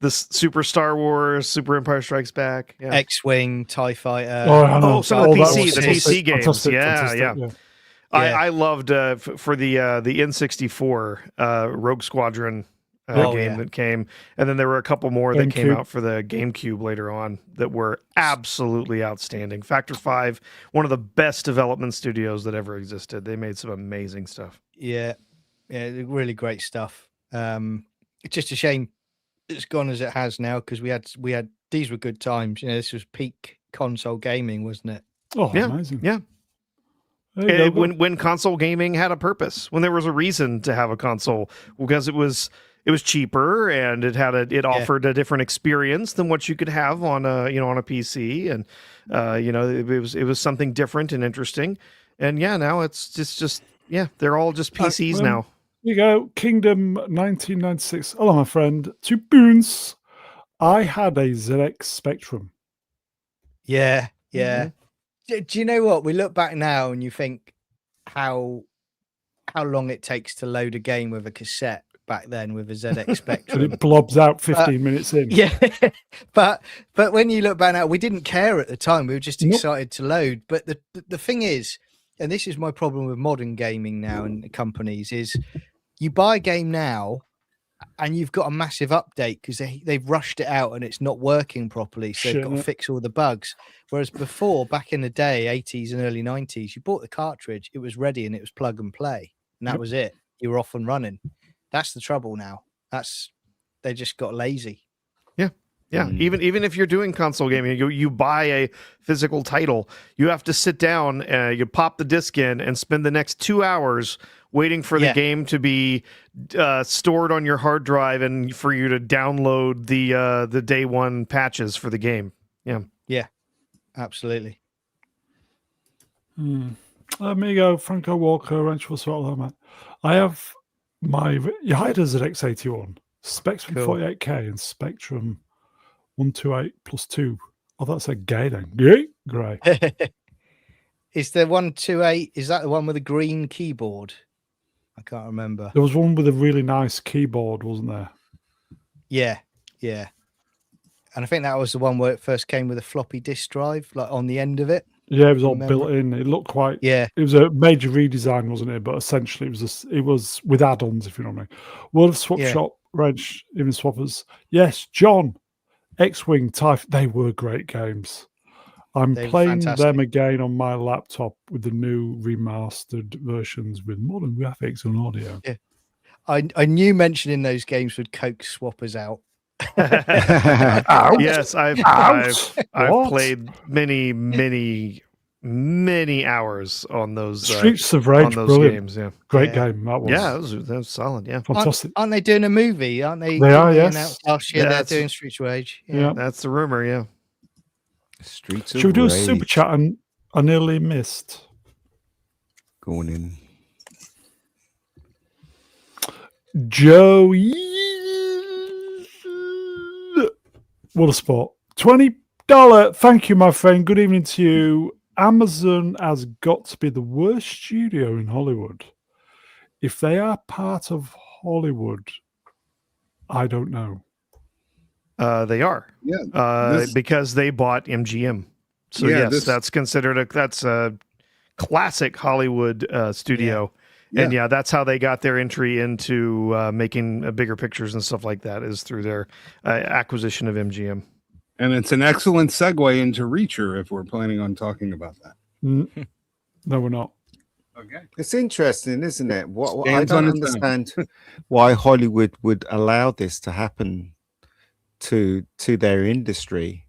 The Super Star Wars, Super Empire Strikes Back. Yeah. X-Wing, TIE Fighter. Some of the PC games. Fantastic. Yeah. I loved for the N64 Rogue Squadron game that came, and then there were a couple more that came out for the GameCube later on that were absolutely outstanding. Factor 5, one of the best development studios that ever existed. They made some amazing stuff. Yeah, really great stuff. It's just a shame it's gone as it has now, because we had these were good times. This was peak console gaming, wasn't it? Oh, yeah, amazing. Yeah. When console gaming had a purpose, when there was a reason to have a console, because it was cheaper and it offered a different experience than what you could have on a PC, and it was something different and interesting. And now it's just they're all just PCs now. Here you go, Kingdom 1996. Hello, my friend. 2 boons. I had a ZX Spectrum. Yeah. Do you know what? We look back now and you think how long it takes to load a game with a cassette back then with a ZX Spectrum. And it blobs out 15 minutes in. Yeah. but when you look back now, we didn't care at the time. We were just excited to load. But the thing is, and this is my problem with modern gaming now and companies, is you buy a game now and you've got a massive update because they've rushed it out and it's not working properly. So they've got to fix all the bugs. Whereas before, back in the day, 80s and early 90s, you bought the cartridge, it was ready and it was plug and play. And that was it. You were off and running. That's the trouble now. They just got lazy. Yeah, even if you're doing console gaming, you buy a physical title, you have to sit down, you pop the disc in, and spend the next 2 hours waiting for the game to be stored on your hard drive and for you to download the day one patches for the game. Yeah, absolutely. Amigo, Franco Walker, Wrench for Swallow, man. I have my Yaidas at X81, Spectrum 48K, and Spectrum 128 plus 2. Oh, that's a gay then. Grey. Is the 128, is that the one with the green keyboard? I can't remember. There was one with a really nice keyboard, wasn't there? Yeah. And I think that was the one where it first came with a floppy disk drive, like on the end of it. Yeah, it was all built in. It looked quite. Yeah. It was a major redesign, wasn't it? But essentially, it was with add-ons, if you know what I mean. World of Swap Shop, Wrench, even Swappers. Yes, John, X-Wing, Typh. They were great games. I'm playing them again on my laptop with the new remastered versions with modern graphics and audio. Yeah. I knew mentioning those games would coax swappers out. Yes, I've played many hours on those Streets of Rage, brilliant games. Yeah, great game that was. Yeah, that was solid. Yeah, fantastic. Aren't they doing a movie? Aren't they? They are. Yes. Last year they're doing Streets of Rage. Yeah, that's the rumor. Yeah. Streets of Should we do Rage. a super chat? And I nearly missed. Going in. Joey, what a spot. $20. Thank you, my friend. Good evening to you. Amazon has got to be the worst studio in Hollywood. If they are part of Hollywood, I don't know. They are. Yeah. Because they bought MGM. So yes, that's considered that's a classic Hollywood studio. And that's how they got their entry into making bigger pictures and stuff like that, is through their acquisition of MGM. And it's an excellent segue into Reacher if we're planning on talking about that. No, we're not. Okay. It's interesting, isn't it? What I don't understand why Hollywood would allow this to happen to their industry.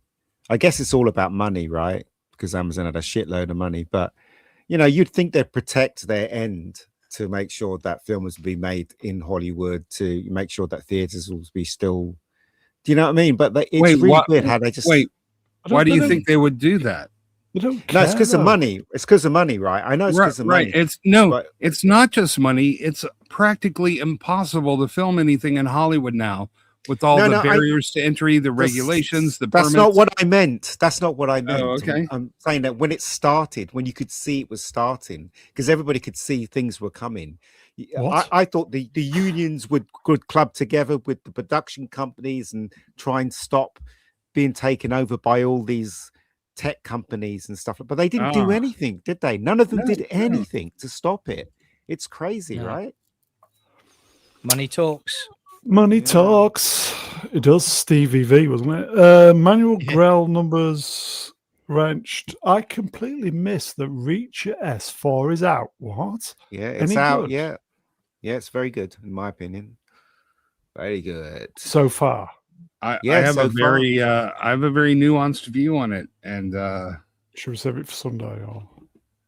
I guess it's all about money, right? Because Amazon had a shitload of money, but you'd think they'd protect their end to make sure that films would be made in Hollywood, to make sure that theaters will be still. Do you know what I mean? But it's really weird how they just Why do you think they would do that? They don't care, no, it's because of money. It's because of money, right? I know it's because of money. It's not just money. It's practically impossible to film anything in Hollywood now with all the barriers to entry, the regulations, the permits. That's not what I meant. That's not what I meant. Oh, okay. I'm saying that when it started, when you could see it was starting, because everybody could see things were coming. I thought the unions would club together with the production companies and try and stop being taken over by all these tech companies and stuff. But they didn't do anything, did they? None of them did anything to stop it. It's crazy, right? Money talks. Money talks. It does. Stevie V, wasn't it? Manual Grell numbers wrenched. I completely missed that Reacher S4 is out. What? Yeah, it's out. Yeah. Yeah, it's very good, in my opinion. Very good. So far. I have a very nuanced view on it. And should we save it for Sunday? Or?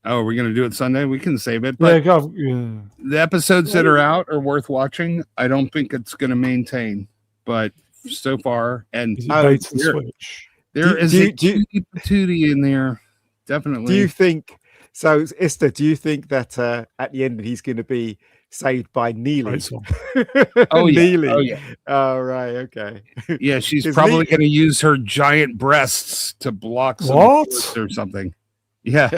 Oh, are we going to do it Sunday? We can save it. But the episodes that are out are worth watching. I don't think it's going to maintain, but so far, and switch. There is a patootie in there, definitely. Do you think? So, Esther, do you think that at the end he's going to be saved by Neely? Neely. Oh yeah. Oh right. Okay. Yeah, she's probably going to use her giant breasts to block some or something. Yeah,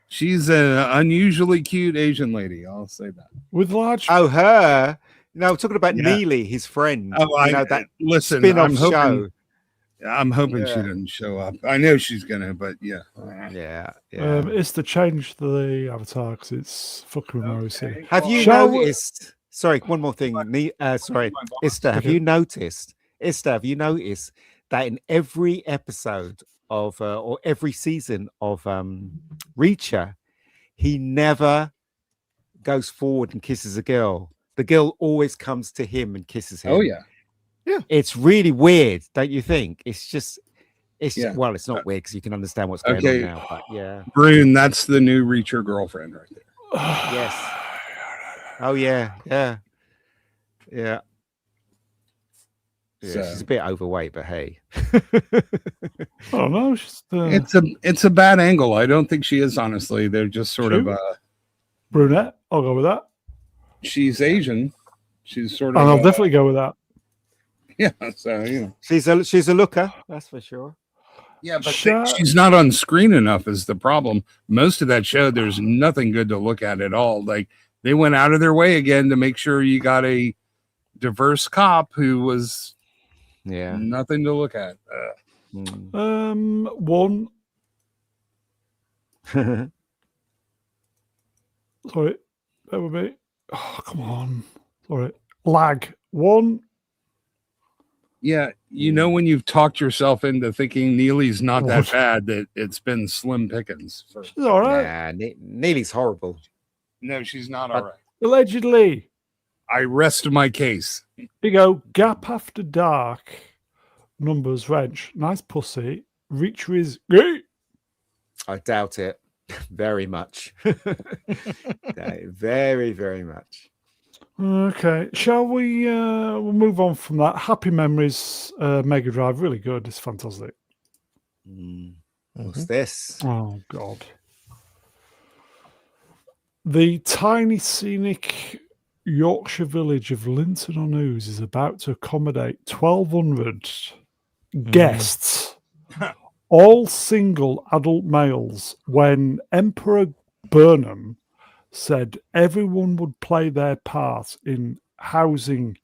she's an unusually cute Asian lady. I'll say that. With large. Oh, her. No, talking about Neely, his friend. Oh, that listen. Spin-off show. I'm hoping she doesn't show up. I know she's gonna, but yeah. It's to change the avatar because it's fucking rosy. Have you noticed? Sorry, one more thing. Sorry, Esther. Have you noticed? Have you noticed that in every episode of or every season of Reacher, he never goes forward and kisses a girl. The girl always comes to him and kisses him. Oh yeah. It's really weird, don't you think? It's just, Yeah. well, it's not weird because you can understand what's going Okay. on now. But yeah, Brune, that's the new Reach Your Girlfriend right there. yes. Oh yeah, yeah, yeah. Yeah, So- she's a bit overweight, but hey. I don't know. It's a bad angle. I don't think she is, honestly. They're just sort of Brunette. I'll go with that. she's Asian. She's sort And of I'll definitely go with that. yeah, so you know. She's a looker, that's for sure. Yeah, but Sure. she's not on screen enough is the problem. Most of that show, there's nothing good to look at at all. Like they went out of their way again to make sure you got a diverse cop who was nothing to look at. One. Sorry, that would be. Oh, come on. Sorry, lag. One. Yeah, you know when you've talked yourself into thinking Neely's not that What? bad, that it's been slim pickings. For... She's all right. Nah, Neely's horrible. No, she's not all right. Allegedly. I rest my case. Here you go. Gap After Dark. Numbers wrench. Nice pussy. Reacher is gay. I doubt it very much. Very, very much. Okay. Shall we we'll move on from that? Happy Memories Mega Drive. Really good. It's fantastic. What's this? Oh, God. The tiny scenic Yorkshire village of Linton-on-Ouse is about to accommodate 1,200 guests, all single adult males, when Emperor Burnham said everyone would play their part in housing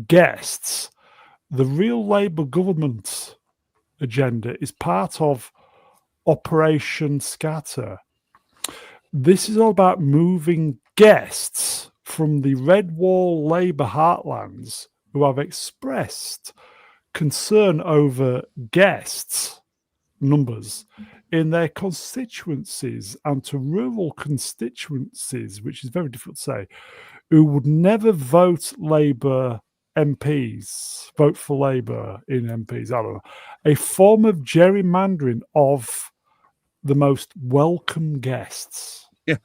guests. The real Labour government agenda is part of Operation Scatter. This is all about moving guests from the Red Wall Labour heartlands who have expressed concern over guests numbers in their constituencies and to rural constituencies, which is very difficult to say, who would never vote Labour MPs, vote for Labour in MPs, I don't know, a form of gerrymandering of the most welcome guests. Yeah.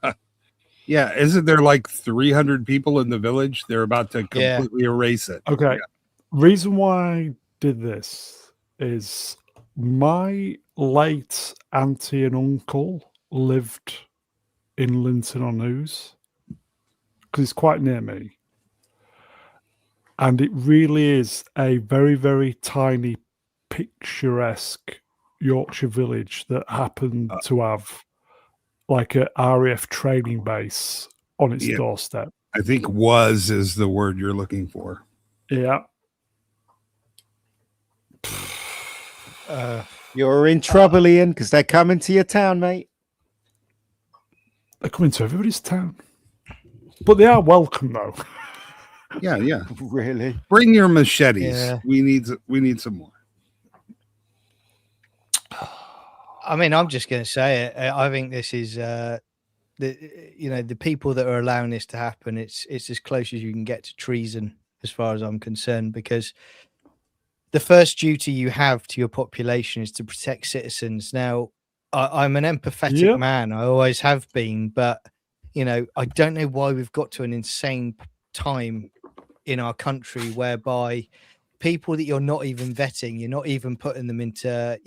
Yeah. Isn't there like 300 people in the village? They're about to completely erase it. Okay. Yeah. Reason why I did this is my late auntie and uncle lived in Linton-on-Ouse because it's quite near me. And it really is a very, very tiny, picturesque Yorkshire village that happened to have like a RAF training base on its doorstep. I think "was" is the word you're looking for. Yeah. You're in trouble, Ian, because they're coming to your town, mate. They're coming to everybody's town. But they are welcome, though. Yeah, yeah. Really? Bring your machetes. Yeah. We need some more. I mean, I'm just going to say it. I think this is, the people that are allowing this to happen. It's as close as you can get to treason, as far as I'm concerned, because the first duty you have to your population is to protect citizens. Now, I'm an empathetic man. I always have been, but I don't know why we've got to an insane time in our country whereby people that you're not even vetting, you're not even putting them into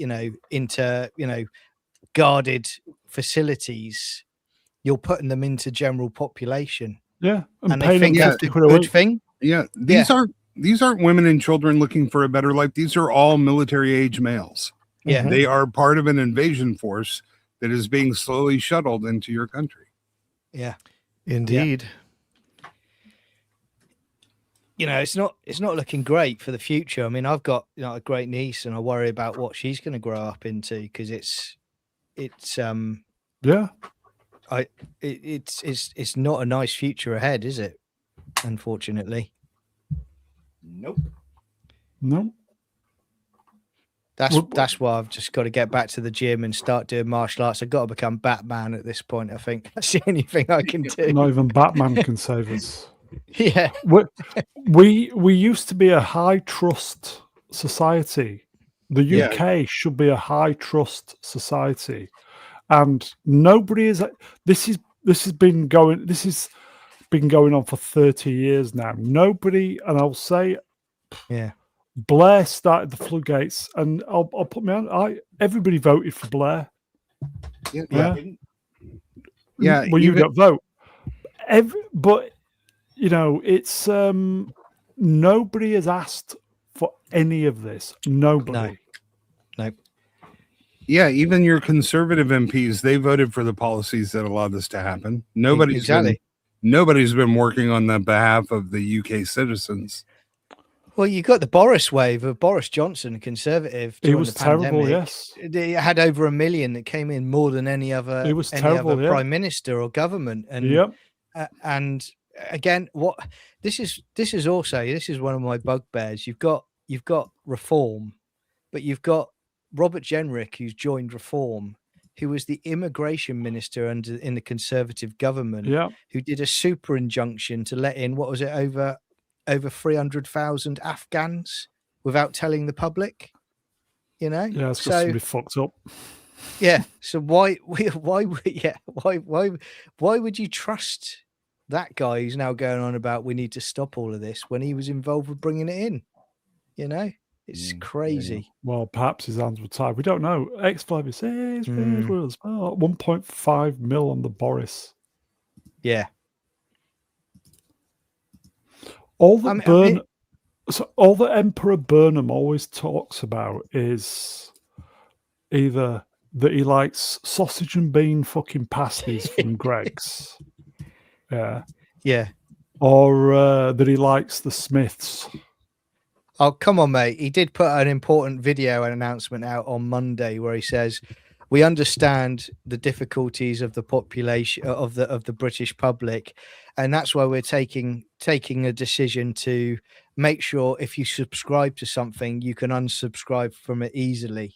guarded facilities, you're putting them into general population. Yeah. And they think that's a good thing. Yeah. These aren't women and children looking for a better life. These are all military age males. Yeah. They are part of an invasion force that is being slowly shuttled into your country. Yeah. Indeed. It's not looking great for the future. I mean, I've got a great niece, and I worry about what she's going to grow up into, because it's not a nice future ahead, is it? Unfortunately. Nope. No. That's why I've just got to get back to the gym and start doing martial arts. I've got to become Batman at this point. I think that's the only thing I can do. Not even Batman can save us. Yeah. We used to be a high trust society. The Yeah. UK should be a high trust society, and nobody is. This has been going on for 30 years now. Nobody, and I'll say, Yeah. Blair started the floodgates, and I'll put my hand. Everybody voted for Blair. Yeah. Well, you don't vote. But you know, it's nobody has asked for any of this. Nobody. No. Yeah, even your conservative MPs, they voted for the policies that allowed this to happen. Nobody's been working on the behalf of the UK citizens. Well, you got the Boris wave of Boris Johnson, Conservative. It was the terrible. pandemic. Yes, They had over 1 million that came in, more than any other. It was terrible, yeah. Prime Minister or government. And yep. And again, this is one of my bugbears. You've got Reform, but you've got Robert Jenrick, who's joined Reform, who was the immigration minister in the Conservative government, who did a super injunction to let in, what was it, over 300,000 Afghans without telling the public. You know, yeah, it's got somebody fucked up. Yeah, so why would you trust that guy who's now going on about we need to stop all of this when he was involved with bringing it in? You know, it's crazy. Well, perhaps his hands were tied. We don't know. X5 says 1.5 mil on the Boris. Yeah. All that all that Emperor Burnham always talks about is either that he likes sausage and bean fucking pasties from Greg's. Yeah. Yeah. Or that he likes the Smiths. Oh, come on, mate. He did put an important video and announcement out on Monday where he says, we understand the difficulties of the population of the British public, and that's why we're taking a decision to make sure if you subscribe to something, you can unsubscribe from it easily.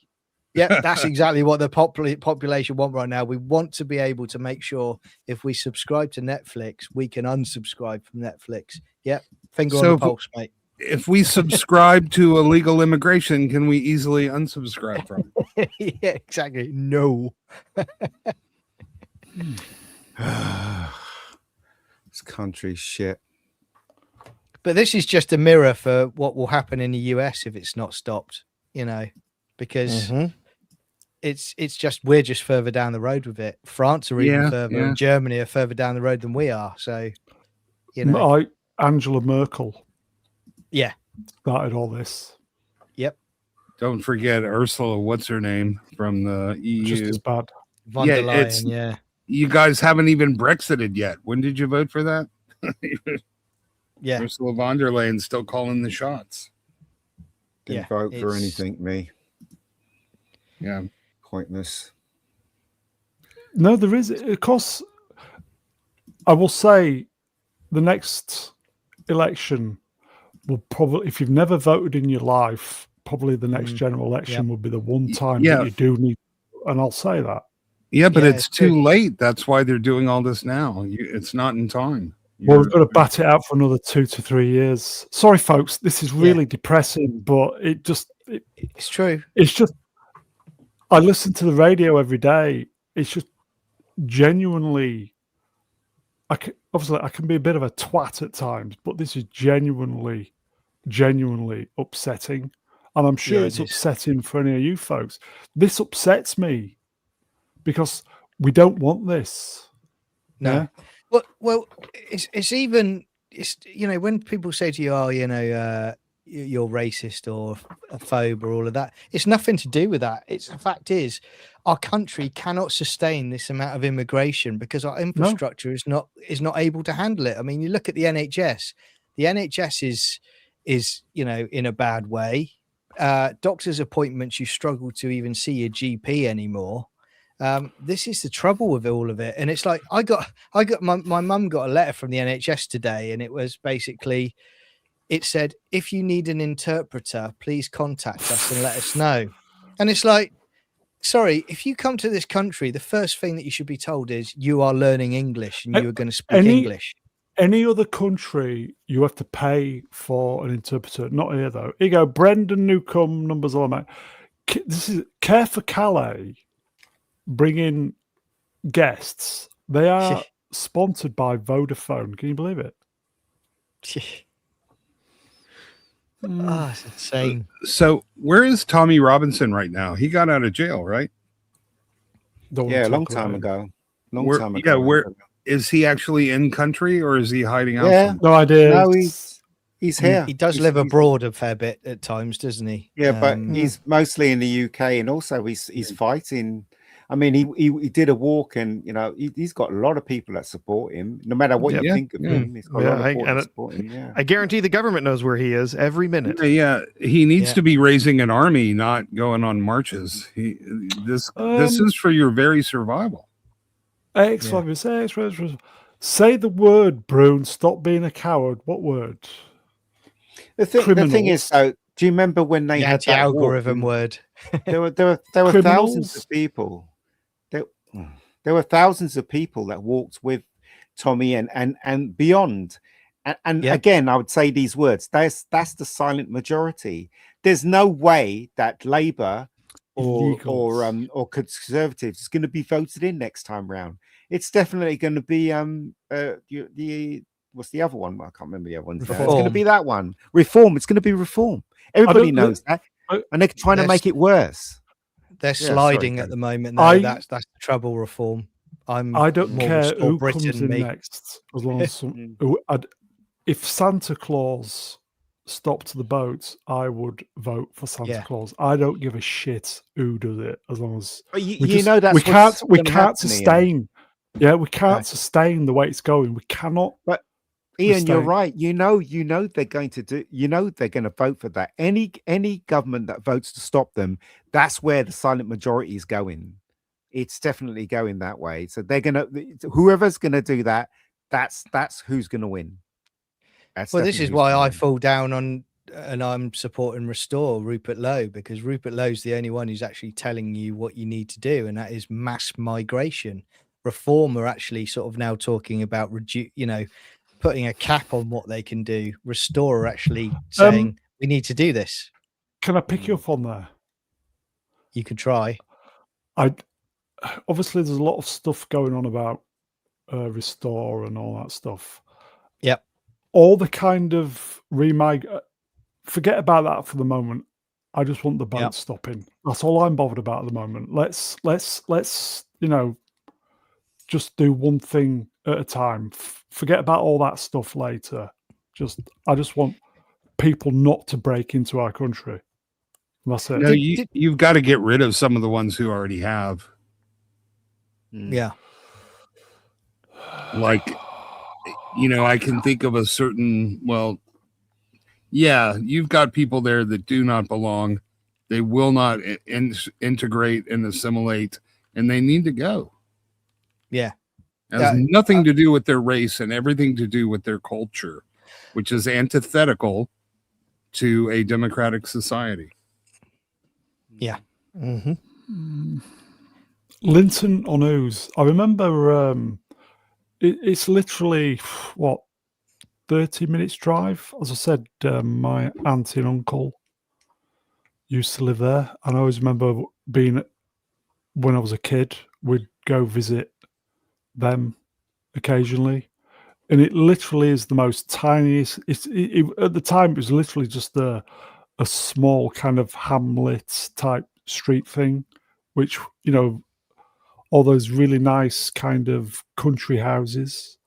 Yeah, that's exactly what the population want right now. We want to be able to make sure if we subscribe to Netflix, we can unsubscribe from Netflix. Yeah, finger on the pulse, mate. If we subscribe to illegal immigration, can we easily unsubscribe from it? Yeah, exactly. No. This country's shit. But this is just a mirror for what will happen in the US if it's not stopped, you know, because it's just we're just further down the road with it. France are even further, and Germany are further down the road than we are. So, you know, Angela Merkel. Yeah. Started all this. Yep. Don't forget Ursula, what's her name from the EU? Just as bad. Von der Leyen, You guys haven't even Brexited yet. When did you vote for that? Yeah. Ursula von der Leyen still calling the shots. Didn't vote for anything, me. Yeah. Pointless. No, there is. Of course, I will say the next election will probably, if you've never voted in your life, probably the next general election will be the one time that you do need, and I'll say that. Yeah, but it's too late. That's why they're doing all this now. It's not in time. Well, we've got to bat it out for another 2 to 3 years. Sorry, folks, this is really depressing, but it's true. It's just, I listen to the radio every day. It's just genuinely, obviously I can be a bit of a twat at times, but this is genuinely upsetting. And I'm sure it's upsetting for any of you folks. This upsets me because we don't want this. No. Yeah? Well, it's you know, when people say to you, oh, you know, you're racist or a phobe or all of that, it's nothing to do with that. The fact is our country cannot sustain this amount of immigration because our infrastructure is not able to handle it. I mean, you look at the NHS. The NHS is you know, in a bad way. Doctor's appointments, you struggle to even see your GP anymore. This is the trouble with all of it. And it's like, my mum got a letter from the NHS today, and it was basically, it said, if you need an interpreter, please contact us and let us know. And it's like, sorry, if you come to this country, the first thing that you should be told is you are learning English and you are going to speak English. Any other country, you have to pay for an interpreter. Not here, though. Here you go. Brendan Newcomb, numbers all mate. This is Care for Calais, bringing guests. They are sponsored by Vodafone. Can you believe it? Oh, it's insane. So where is Tommy Robinson right now? He got out of jail, right? Don't want to Yeah, a long talk time about it. ago. Long Where- time yeah, ago. where- Is he actually in country or is he hiding out? Yeah. somewhere? No idea. No, he's here. He does He's- live he's- abroad a fair bit at times, doesn't he? Yeah, but Um, he's mostly in the UK, and also he's fighting. I mean, he did a walk, and he's got a lot of people that support him. No matter what you Yeah, think of yeah. him, he's got a Yeah, lot of people and that support him. Yeah, I guarantee the government knows where he is every minute. Yeah, he needs Yeah. to be raising an army, not going on marches. This is for your very survival. Say the word, Brune. Stop being a coward. What word? the thing Criminals. is, though, do you remember when they the had that walk? anti-algorithm word. There were thousands Criminals. of people. There were thousands of people that walked with Tommy and beyond. And Yeah. again, I would say these words. That's the silent majority. There's no way that Labour or Conservatives is going to be voted in next time round. It's definitely going to be the what's the other one? I can't remember the other one. It's going to Reform. be that one. Reform. It's going to be reform. Everybody don't- knows that, and they're trying to Yes. make it worse. They're sorry, sliding Ken. at the moment. Though. I- That's the trouble. Reform. I don't more care restore who Britain comes in me. next, as long as if Santa Claus stopped the boats, I would vote for Santa Yeah. Claus. I don't give a shit who does it, as long as But you we just- know that's we can't what's gonna happen, Ian. sustain. Yeah, we can't Right. sustain the way it's going. We cannot. Ian, you're mistake. right. You know they're going to do. They're going to vote for that. Any government that votes to stop them, that's where the silent majority is going. It's definitely going that way. So they're gonna. Whoever's going to do that, that's who's going to win. That's Well, this definitely is who's why gonna I win. fall down on, and I'm supporting Restore Rupert Lowe, because Rupert Lowe's the only one who's actually telling you what you need to do, and that is mass migration. Reform are actually sort of now talking about putting a cap on what they can do. Restore are actually saying we need to do this. Can I pick you up on there? You can try. Obviously, there's a lot of stuff going on about Restore and all that stuff. Yep. All the kind of forget about that for the moment. I just want the boat Yep. stopping. That's all I'm bothered about at the moment. Let's just do one thing at a time. Forget about all that stuff later. I just want people not to break into our country. That's it. No, you've got to get rid of some of the ones who already have. Yeah. Like, I can think of a certain, you've got people there that do not belong. They will not integrate and assimilate, and they need to go. Yeah. It has nothing to do with their race and everything to do with their culture, which is antithetical to a democratic society. Yeah. Mm-hmm. Linton-on-Ouse. I remember it's literally 30 minutes drive. As I said, my auntie and uncle used to live there, and I always remember when I was a kid, we'd go visit them occasionally, and it literally is the most tiniest. At the time, it was literally just a small kind of hamlet type street thing, which all those really nice kind of country houses,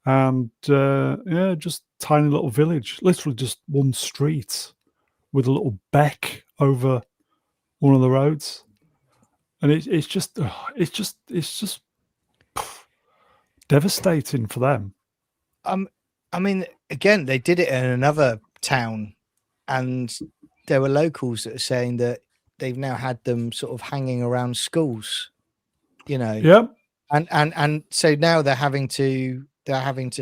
and just tiny little village, literally just one street with a little beck over one of the roads, and it's just devastating for them. I mean, again, they did it in another town, and there were locals that are saying that they've now had them sort of hanging around schools, Yeah, and so now they're having to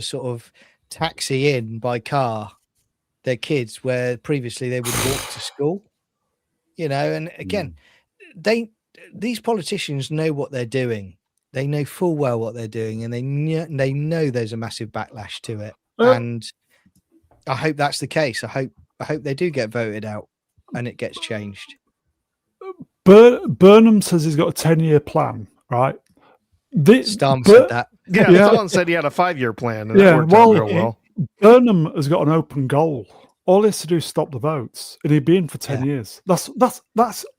sort of taxi in by car their kids where previously they would walk to school, and again, these politicians know what they're doing. They know full well what they're doing, and they know there's a massive backlash to it. Uh, And I hope that's the case. I hope they do get voted out and it gets changed. Burnham says he's got a 10-year plan, right? Storm said that. Yeah, Yeah. someone said he had a 5-year plan, and Yeah, that worked well, out real well. Burnham has got an open goal. All he has to do is stop the votes, and he'd be in for 10 years. That's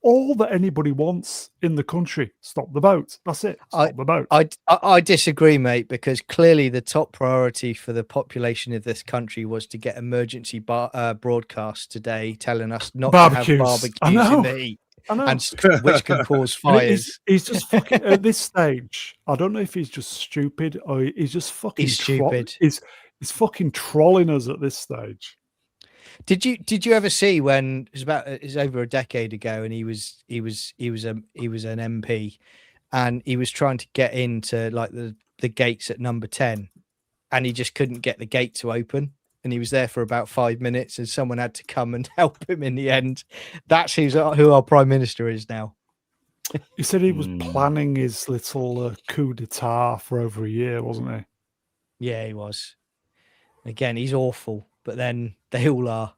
all that anybody wants in the country. Stop the votes. That's it. Stop the votes. I disagree, mate, because clearly the top priority for the population of this country was to get emergency broadcasts today telling us not Barbecues. to have I barbecues in know. the heat, I know. and which can cause And fires. he's just fucking at this stage. I don't know if he's just stupid or he's just fucking He's stupid. He's fucking trolling us at this stage. Did you ever see when it's over a decade ago, and he was an MP, and he was trying to get into like the gates at number 10, and he just couldn't get the gate to open, and he was there for about 5 minutes, and someone had to come and help him in the end. That's who our prime minister is now. He said he was planning his little coup d'etat for over a year, wasn't he? Yeah, he was. Again, he's awful, but then they all are.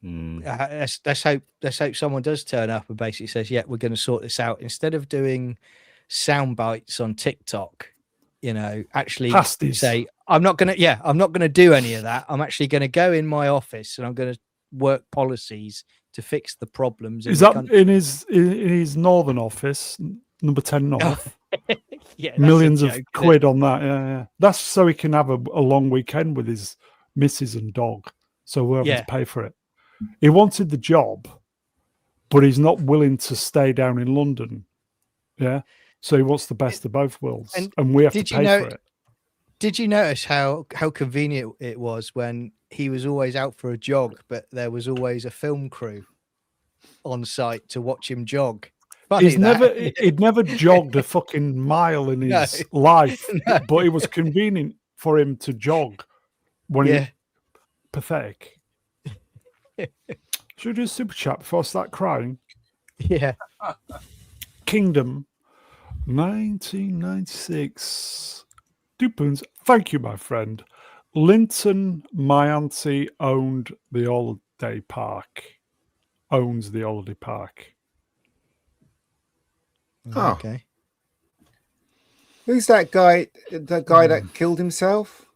Let's hope someone does turn up and basically says, "Yeah, we're going to sort this out." Instead of doing sound bites on TikTok, actually Pasties. say, "I'm not going to do any of that. I'm actually going to go in my office and I'm going to work policies to fix the problems." Is that in his northern office, number 10 North? Yeah, that's Millions a of joke. quid on that. Yeah. That's so he can have a long weekend with his missus and dog. So we're having to pay for it. He wanted the job, but he's not willing to stay down in London. Yeah. So he wants the best of both worlds. And we have to pay for it. Did you notice how convenient it was when he was always out for a jog, but there was always a film crew on site to watch him jog? He'd never jogged a fucking mile in his life, but it was convenient for him to jog when he pathetic. Should we do a super chat before I start crying? Yeah. Kingdom 1996. Dupins, thank you, my friend. Linton, my auntie, owns the holiday park. Oh. Okay. Who's that guy? That guy that killed himself?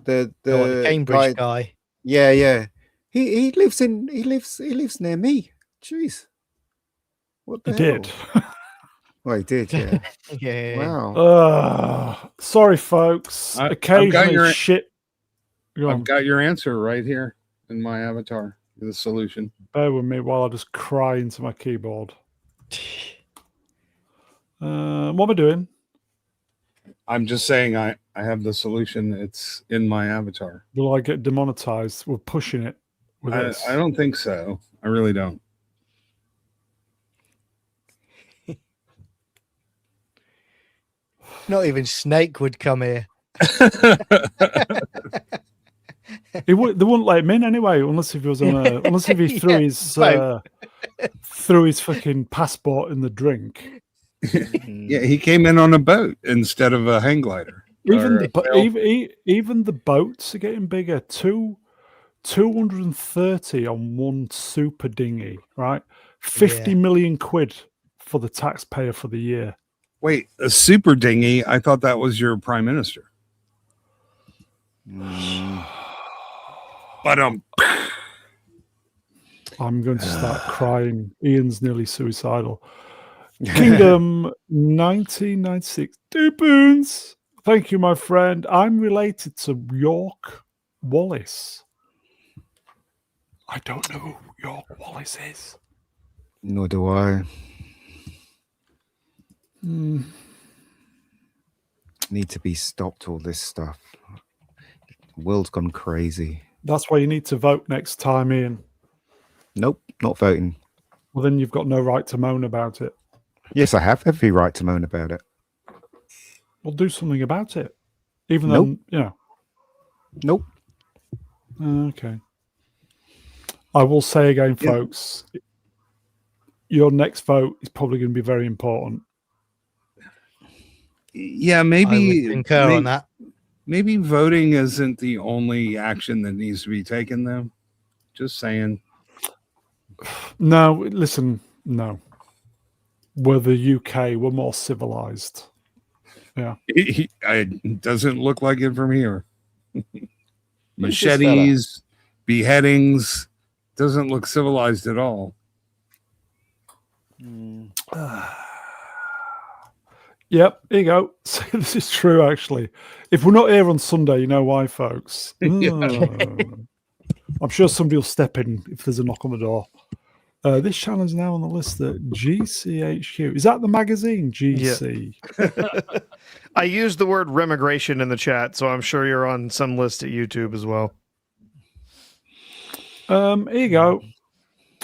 The Cambridge guy. Yeah. He lives near me. Jeez. What the He hell? did. Well, he did, yeah. Yeah. Wow. Sorry, folks. Occasionally shit. I've got your answer right here in my avatar. The solution. Bear with me while I just cry into my keyboard. What am I doing? I'm just saying I have the solution. It's in my avatar. Will I get demonetized? We're pushing it with this. I don't think so. I really don't. Not even Snake would come here. They wouldn't let him in anyway, unless if he was unless if he threw his fucking passport in the drink. Yeah, he came in on a boat instead of a hang glider. Even the boats are getting bigger. 230 on one super dinghy, right? 50 million quid for the taxpayer for the year. Wait, a super dinghy? I thought that was your prime minister. But I'm going to start crying. Ian's nearly suicidal. Kingdom 1996. 2 poons. Thank you, my friend. I'm related to York Wallace. I don't know who York Wallace is. Nor do I. Need to be stopped, all this stuff. The world's gone crazy. That's why you need to vote next time, Ian. Nope, not voting. Well, then you've got no right to moan about it. Yes, I have every right to moan about it. Well, do something about it. Even though, Nope. Okay. I will say again, folks, your next vote is probably going to be very important. Yeah, I maybe would concur on that. maybe voting isn't the only action that needs to be taken, though. Just saying. No, listen, no. We're the UK. We're more civilized. Yeah. It doesn't look like it from here. Who's this Machetes, beheadings. Doesn't look civilized at all. Yep, here you go. So this is true, actually. If we're not here on Sunday, you know why, folks. I'm sure somebody will step in if there's a knock on the door. This channel is now on the list at GCHQ. Is that the magazine, GC? Yeah. I used the word remigration in the chat, so I'm sure you're on some list at YouTube as well. Here you go.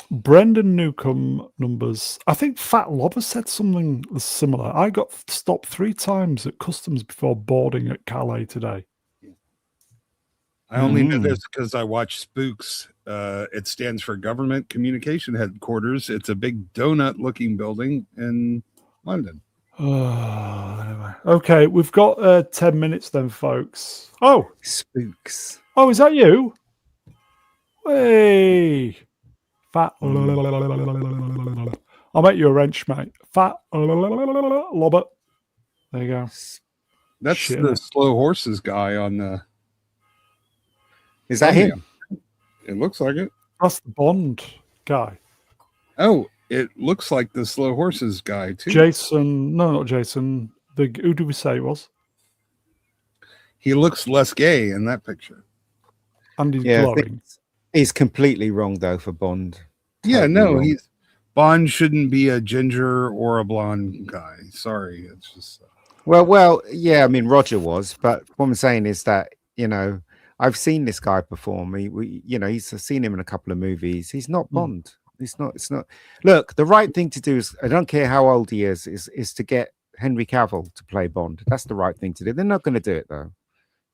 Brendan Newcomb numbers. I think Fat Lobber said something similar. I got stopped 3 times at customs before boarding at Calais today. I only know this because I watch Spooks. It stands for Government Communication Headquarters. It's a big donut-looking building in London. Anyway. Okay, we've got 10 minutes then, folks. Oh, Spooks. Oh, is that you? Hey, Fat. I'll make you a wrench, mate. Fat Lobber. There you go. That's Shit. the Slow Horses guy on the. Is that him? It looks like it. That's the Bond guy. Oh, it looks like the Slow Horses guy too. Jason. No, not Jason. Who did we say it was? He looks less gay in that picture. And he's Yeah, I think glowing. he's completely wrong though for Bond. Yeah, Totally no, wrong. Bond shouldn't be a ginger or a blonde guy. Sorry, it's just. Well, yeah. I mean, Roger was, but what I'm saying is that I've seen this guy perform. I've seen him in a couple of movies. He's not Bond. It's not. Look, the right thing to do is, I don't care how old he is to get Henry Cavill to play Bond. That's the right thing to do. They're not going to do it though.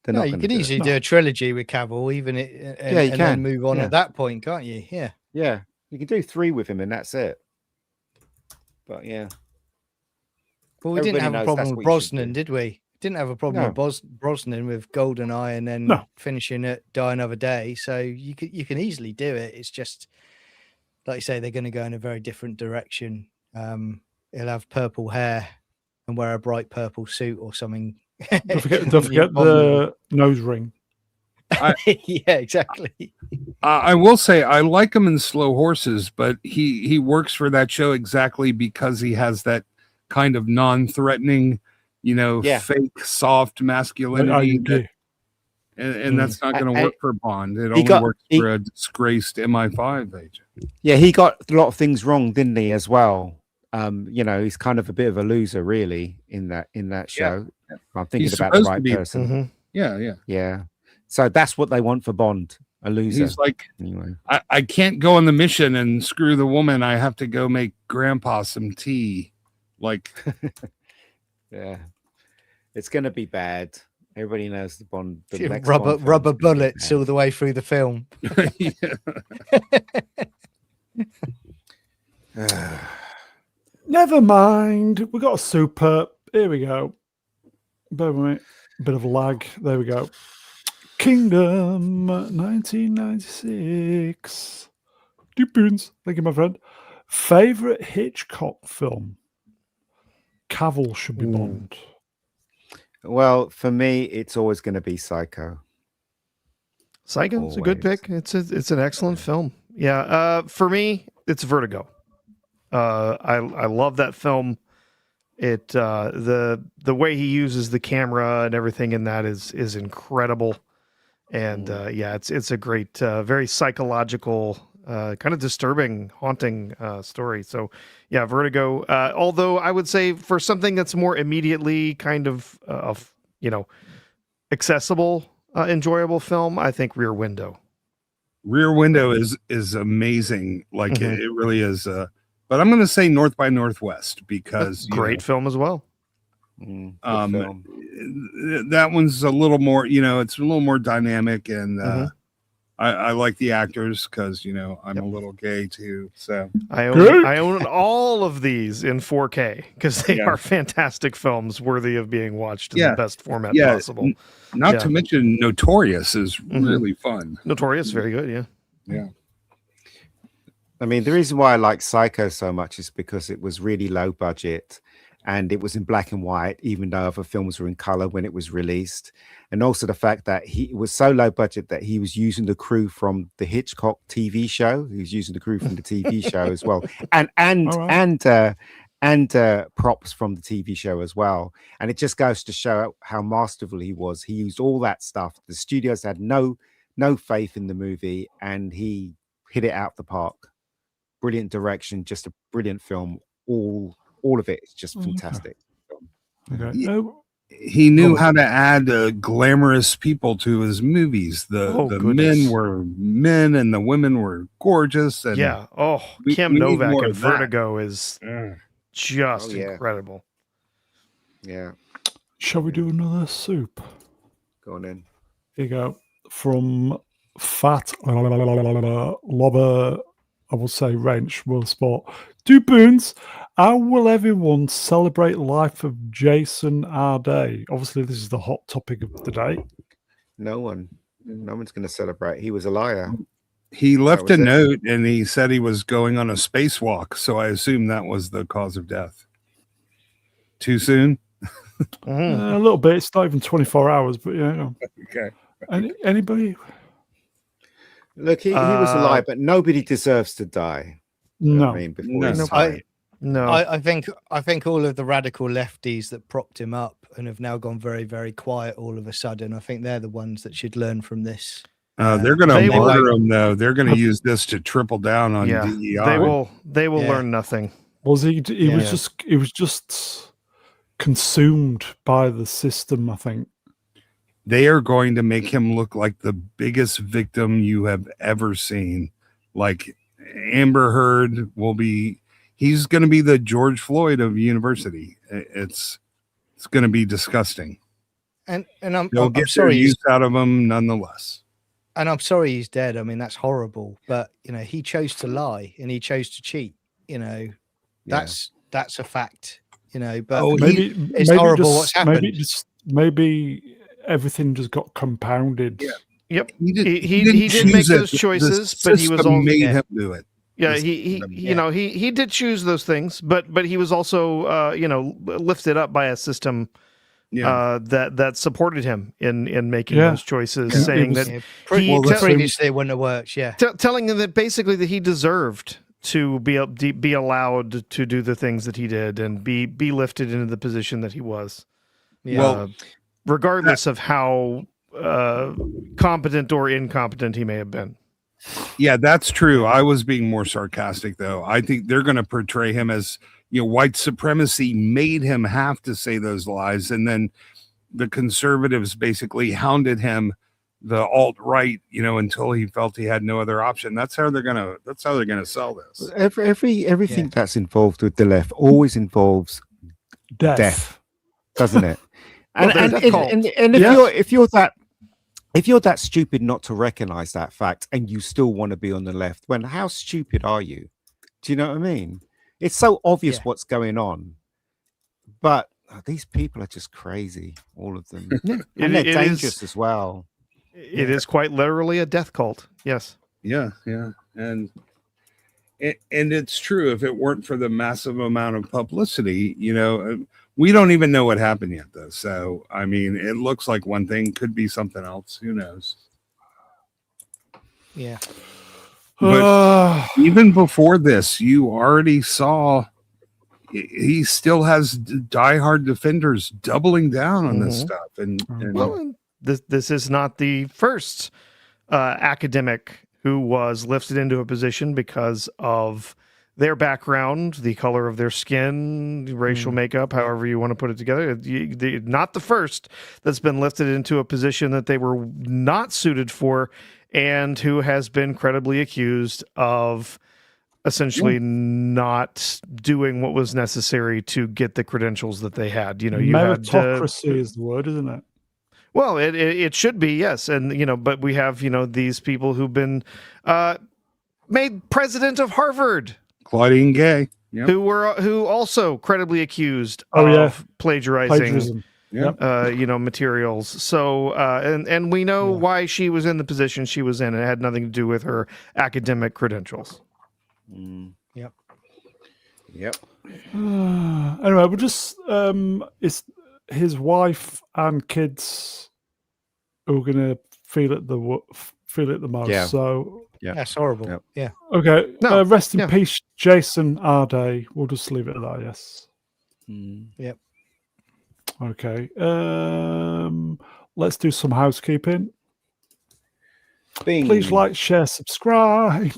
They're No, not you gonna could do it. easily do a trilogy with Cavill, even Yeah, and you then can. move on Yeah. at that point, can't you? Yeah. Yeah, you can do 3 with him, and that's it. But yeah, Well, we didn't Everybody have a knows problem that's with what you should Brosnan, do. did we? Didn't have a problem No. with Brosnan with GoldenEye and then No. finishing at Die Another Day. So you can easily do it. It's just like you say, they're going to go in a very different direction. He'll have purple hair and wear a bright purple suit or something. Don't forget the nose ring. Yeah, exactly. I will say I like him in Slow Horses, but he works for that show exactly because he has that kind of non-threatening, Yeah. fake soft masculinity, and that's not going to work for Bond. It only works for a disgraced MI5 agent. Yeah, he got a lot of things wrong, didn't he? As well, he's kind of a bit of a loser, really, in that show. Yeah. I'm thinking He's about the supposed to right be. person. Yeah. Yeah, so that's what they want for Bond, a loser. He's like, Anyway, I can't go on the mission and screw the woman. I have to go make Grandpa some tea. Like, yeah, it's going to be bad. Everybody knows the Bond. The next Rubber Bond film's gonna be bullets bad. all the way through the film. Never mind. We got a super. Here we go. Bear with me. Bit of a lag. There we go. Kingdom 1996. Depends. Thank you, my friend. Favorite Hitchcock film? Cavill should be Bond. Well, for me, it's always going to be Psycho. Psycho's a good Always. pick. It's an excellent film. Yeah. For me, it's Vertigo. I love that film. It the way he uses the camera and everything in that is incredible. And it's a great, very psychological, kind of disturbing, haunting story. So yeah, Vertigo. Although I would say for something that's more immediately kind of accessible, enjoyable film, I think Rear Window. Rear Window is amazing. Like it really is. But I'm going to say North by Northwest because Great film as well. Good film. that one's a little more, it's a little more dynamic and I like the actors because I'm Yep. a little gay too. So I Good. own all of these in 4K because they Yeah. are fantastic films worthy of being watched in Yeah. the best format yeah, possible. not Yeah. to mention Notorious is Mhm. really fun. Notorious, very good. Yeah. Yeah. I mean, the reason why I like Psycho so much is because it was really low budget and it was in black and white, even though other films were in color when it was released. And also the fact that it was so low budget that he was using the crew from the Hitchcock TV show. He was using the crew from the TV show as well. And All right. props from the TV show as well. And it just goes to show how masterful he was. He used all that stuff. The studios had no faith in the movie, and he hit it out the park. Brilliant direction, just a brilliant film. All of it is just Okay. fantastic. Okay. Yeah. Oh, He knew Oh. how to add glamorous people to his movies. The Goodness. men were men and the women were gorgeous. And Yeah. Oh, we Kim need Novak more in of that. Vertigo is just Oh, yeah. incredible. Yeah, shall we do another soup? go on in. Here you go. From Fat Lobber, I will say Wrench, Will Sport. 2 pounds. How will everyone celebrate the life of Jason R. Day? Obviously, this is the hot topic of the day. No one's going to celebrate. He was a liar. He left was a it. note and he said he was going on a spacewalk. So I assume that was the cause of death. Too soon? Mhm. A little bit. It's not even 24 hours, but Okay. Anybody? Look, he was a liar, but nobody deserves to die. No. I mean, before No. his I, time. No. I think all of the radical lefties that propped him up and have now gone very, very quiet all of a sudden, I think they're the ones that should learn from this. They're going They to will- murder him, though. They're going to use this to triple down on yeah. DEI. They will Yeah. learn nothing. Was he? He Yeah. was just consumed by the system, I think. They are going to make him look like the biggest victim you have ever seen. Like Amber Heard he's going to be the George Floyd of university. It's going to be disgusting. And They'll I'm get their sorry, use out of him nonetheless. and I'm sorry he's dead. I mean, that's horrible. But he chose to lie and he chose to cheat. That's a fact. But Oh, Maybe it's maybe horrible just- what's happened. Maybe everything just got compounded. Yeah. Yep. He He did make those choices, but he was also also made him do it. Yeah, This he system. you know he did choose those things, but he was also lifted up by a system Yeah. that supported him in making Yeah. those choices, Yeah. saying It was- that Well, that's- previously it wouldn't have worked. Yeah. telling him that basically that he deserved to be allowed to do the things that he did and be lifted into the position that he was. Yeah. Well, Regardless of how competent or incompetent he may have been. Yeah, that's true. I was being more sarcastic, though. I think they're going to portray him as, white supremacy made him have to say those lies. And then the conservatives basically hounded him, the alt-right, until he felt he had no other option. That's how they're going to sell this. Everything that's involved with the left always involves death, doesn't it? Well, And they're death cult. if you're that stupid not to recognize that fact and you still want to be on the left, when how stupid are you? Do you know what I mean? It's so obvious what's going on, but these people are just crazy, all of them, and they're It dangerous as well. It is quite literally a death cult. Yes. Yeah, and it's true. If it weren't for the massive amount of publicity, we don't even know what happened yet, though. So, I mean, it looks like one thing could be something else. Who knows? Yeah. But even before this, you already saw he still has diehard defenders doubling down on this stuff. And Well, and this is not the first academic who was lifted into a position because of their background, the color of their skin, racial makeup, however you want to put it together. Not the first that's been lifted into a position that they were not suited for and who has been credibly accused of essentially not doing what was necessary to get the credentials that they had. You had meritocracy is the word, isn't it? Well, it should be, yes, and but we have these people who've been made president of Harvard, Claudine Gay. Yep. who also credibly accused Oh, yeah. of plagiarizing. Plagiarism. Yep. Materials. So, and we know Yeah. why she was in the position she was in. It had nothing to do with her academic credentials. Yep. Anyway, we'll just it's his wife and kids who are gonna feel it the most. Yeah. So Yeah. That's horrible. Yep. Yeah. okay, No, rest in yeah. peace, Jason Arday. We'll just leave it at that. Yes. Yep. Okay. Let's do some housekeeping. Bing. Please like, share, subscribe.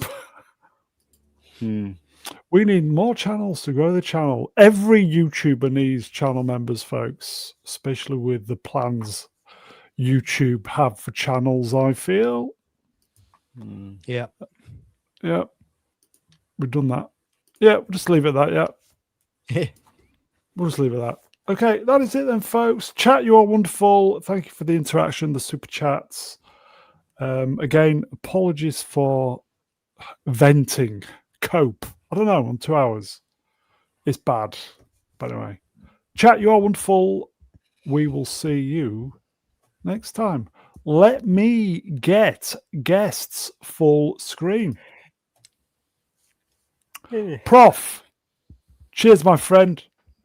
We need more channels to grow the channel. Every YouTuber needs channel members, folks, especially with the plans YouTube have for channels, I feel. Yeah. Yeah. We've done that. Yeah, we'll just leave it at that. Yeah. We'll just leave it at that. Okay, that is it then, folks. Chat, you are wonderful. Thank you for the interaction, the super chats. Again, apologies for venting. Cope. I don't know, on 2 hours. It's bad. But anyway, chat, you are wonderful. We will see you next time. Let me get guests full screen. Prof, cheers, my friend.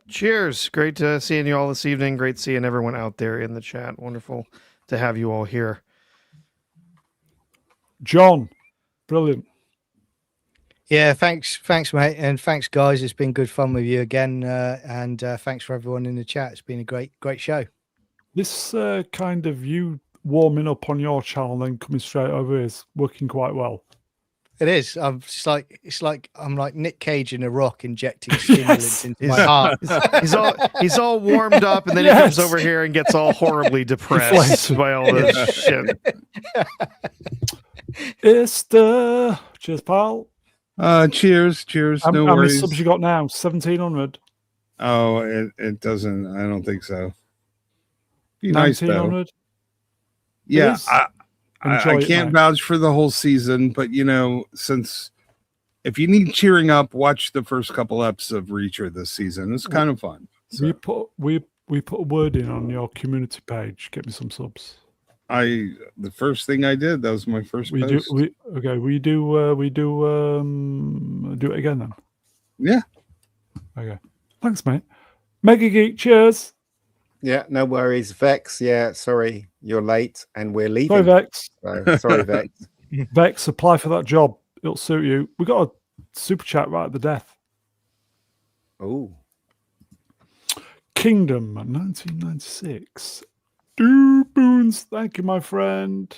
Cheers. Great seeing you all this evening. Great seeing everyone out there in the chat. Wonderful to have you all here. John, brilliant. Yeah, thanks, mate, and thanks, guys. It's been good fun with you again, and thanks for everyone in the chat. It's been a great show. This kind of you warming up on your channel and then coming straight over here is working quite well. It is. It's like I'm like Nick Cage in a rock injecting stimulants into my heart. He's all warmed up, and then he comes over here and gets all horribly depressed by all this shit. Cheers, pal. Cheers. How No many worries. subs you got now? 1,700. Oh, it doesn't. I don't think so. Be nice though. 1,900. Yeah, is. I Enjoy it, can't mate. vouch for the whole season, but since if you need cheering up, watch the first couple eps of Reacher this season. It's kind of fun. So We put a word in on your community page. Get me some subs. the first thing I did, that was my first We post. do it again then. Yeah. Okay. Thanks, mate. Mega Geek, cheers. Yeah, no worries. Vex, yeah, sorry, you're late and we're leaving. Sorry, Vex. So, sorry, Vex. Vex, apply for that job. It'll suit you. We got a super chat right at the death. Oh. Kingdom 1996. 2 boons. Thank you, my friend.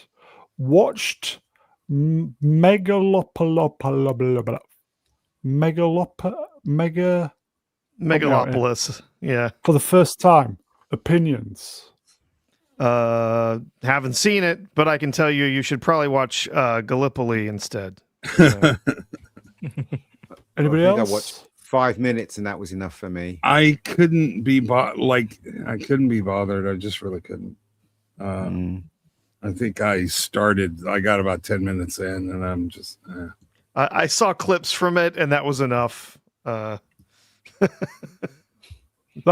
Watched Megalopolis. Yeah. for the first time. Opinions. Haven't seen it, but I can tell you should probably watch Gallipoli instead. Anybody I think else? I watched 5 minutes and that was enough for me. I couldn't be bothered. I just really couldn't. I think I got about 10 minutes in and I'm just I saw clips from it, and that was enough. That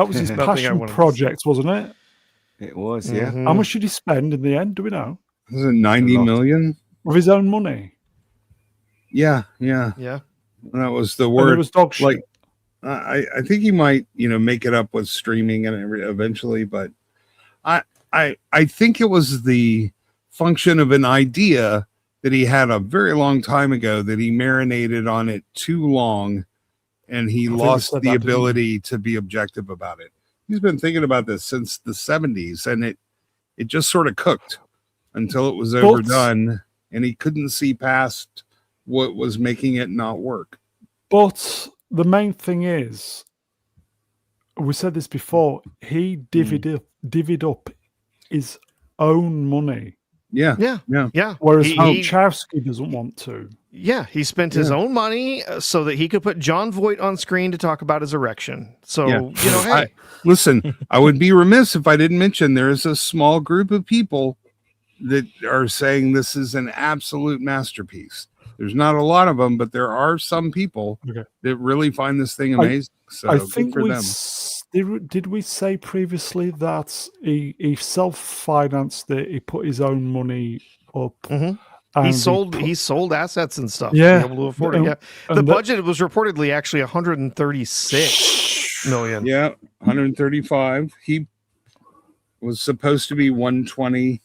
was his Nothing I passion wanted to project, wasn't it? It was, yeah. Mhm. How much did he spend in the end? Do we know? was it 90 A lot. million? Of his own money? Yeah. Yeah. That was the And word. it was dog shit. Like I think he might, make it up with streaming and eventually, but I think it was the function of an idea that he had a very long time ago that he marinated on it too long, and he I think we lost said the that, didn't we? ability to be objective about it. He's been thinking about this since the 70s, and it just sort of cooked until it was overdone, and he couldn't see past what was making it not work. But the main thing is, we said this before, he divvied up his own money, Yeah. Yeah. whereas He- Wachowski doesn't want to. Yeah, he spent his own money so that he could put John Voight on screen to talk about his erection. So, hey. Listen, I would be remiss if I didn't mention there is a small group of people that are saying this is an absolute masterpiece. There's not a lot of them, but there are some people that really find this thing amazing. So I think good for them. did we say previously that he self-financed it? He put his own money up. He sold assets and stuff to be able to afford it. Yeah, the budget was reportedly actually 136 million. Yeah, 135. He was supposed to be 120.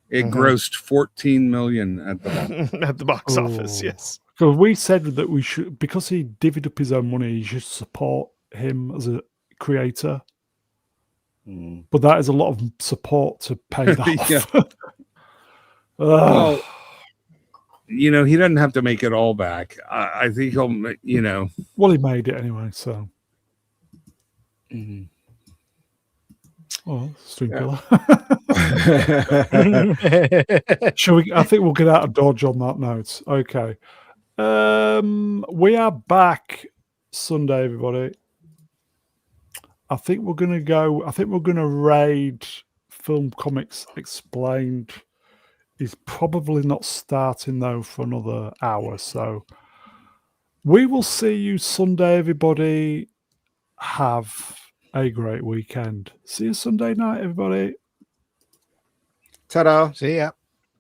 It grossed 14 million at the box office. Yes, because we said that we should, because he divvied up his own money, you should support him as a creator. But that is a lot of support to pay that off. Well, he doesn't have to make it all back. I think he'll, Well, he made it anyway, so. Oh, Stream Killer. I think we'll get out of Dodge on that note. Okay. We are back Sunday, everybody. I think we're going to raid Film Comics Explained. He's probably not starting though for another hour, so we will see you Sunday, everybody. Have a great weekend. See you Sunday night, everybody. Ta-da. See ya.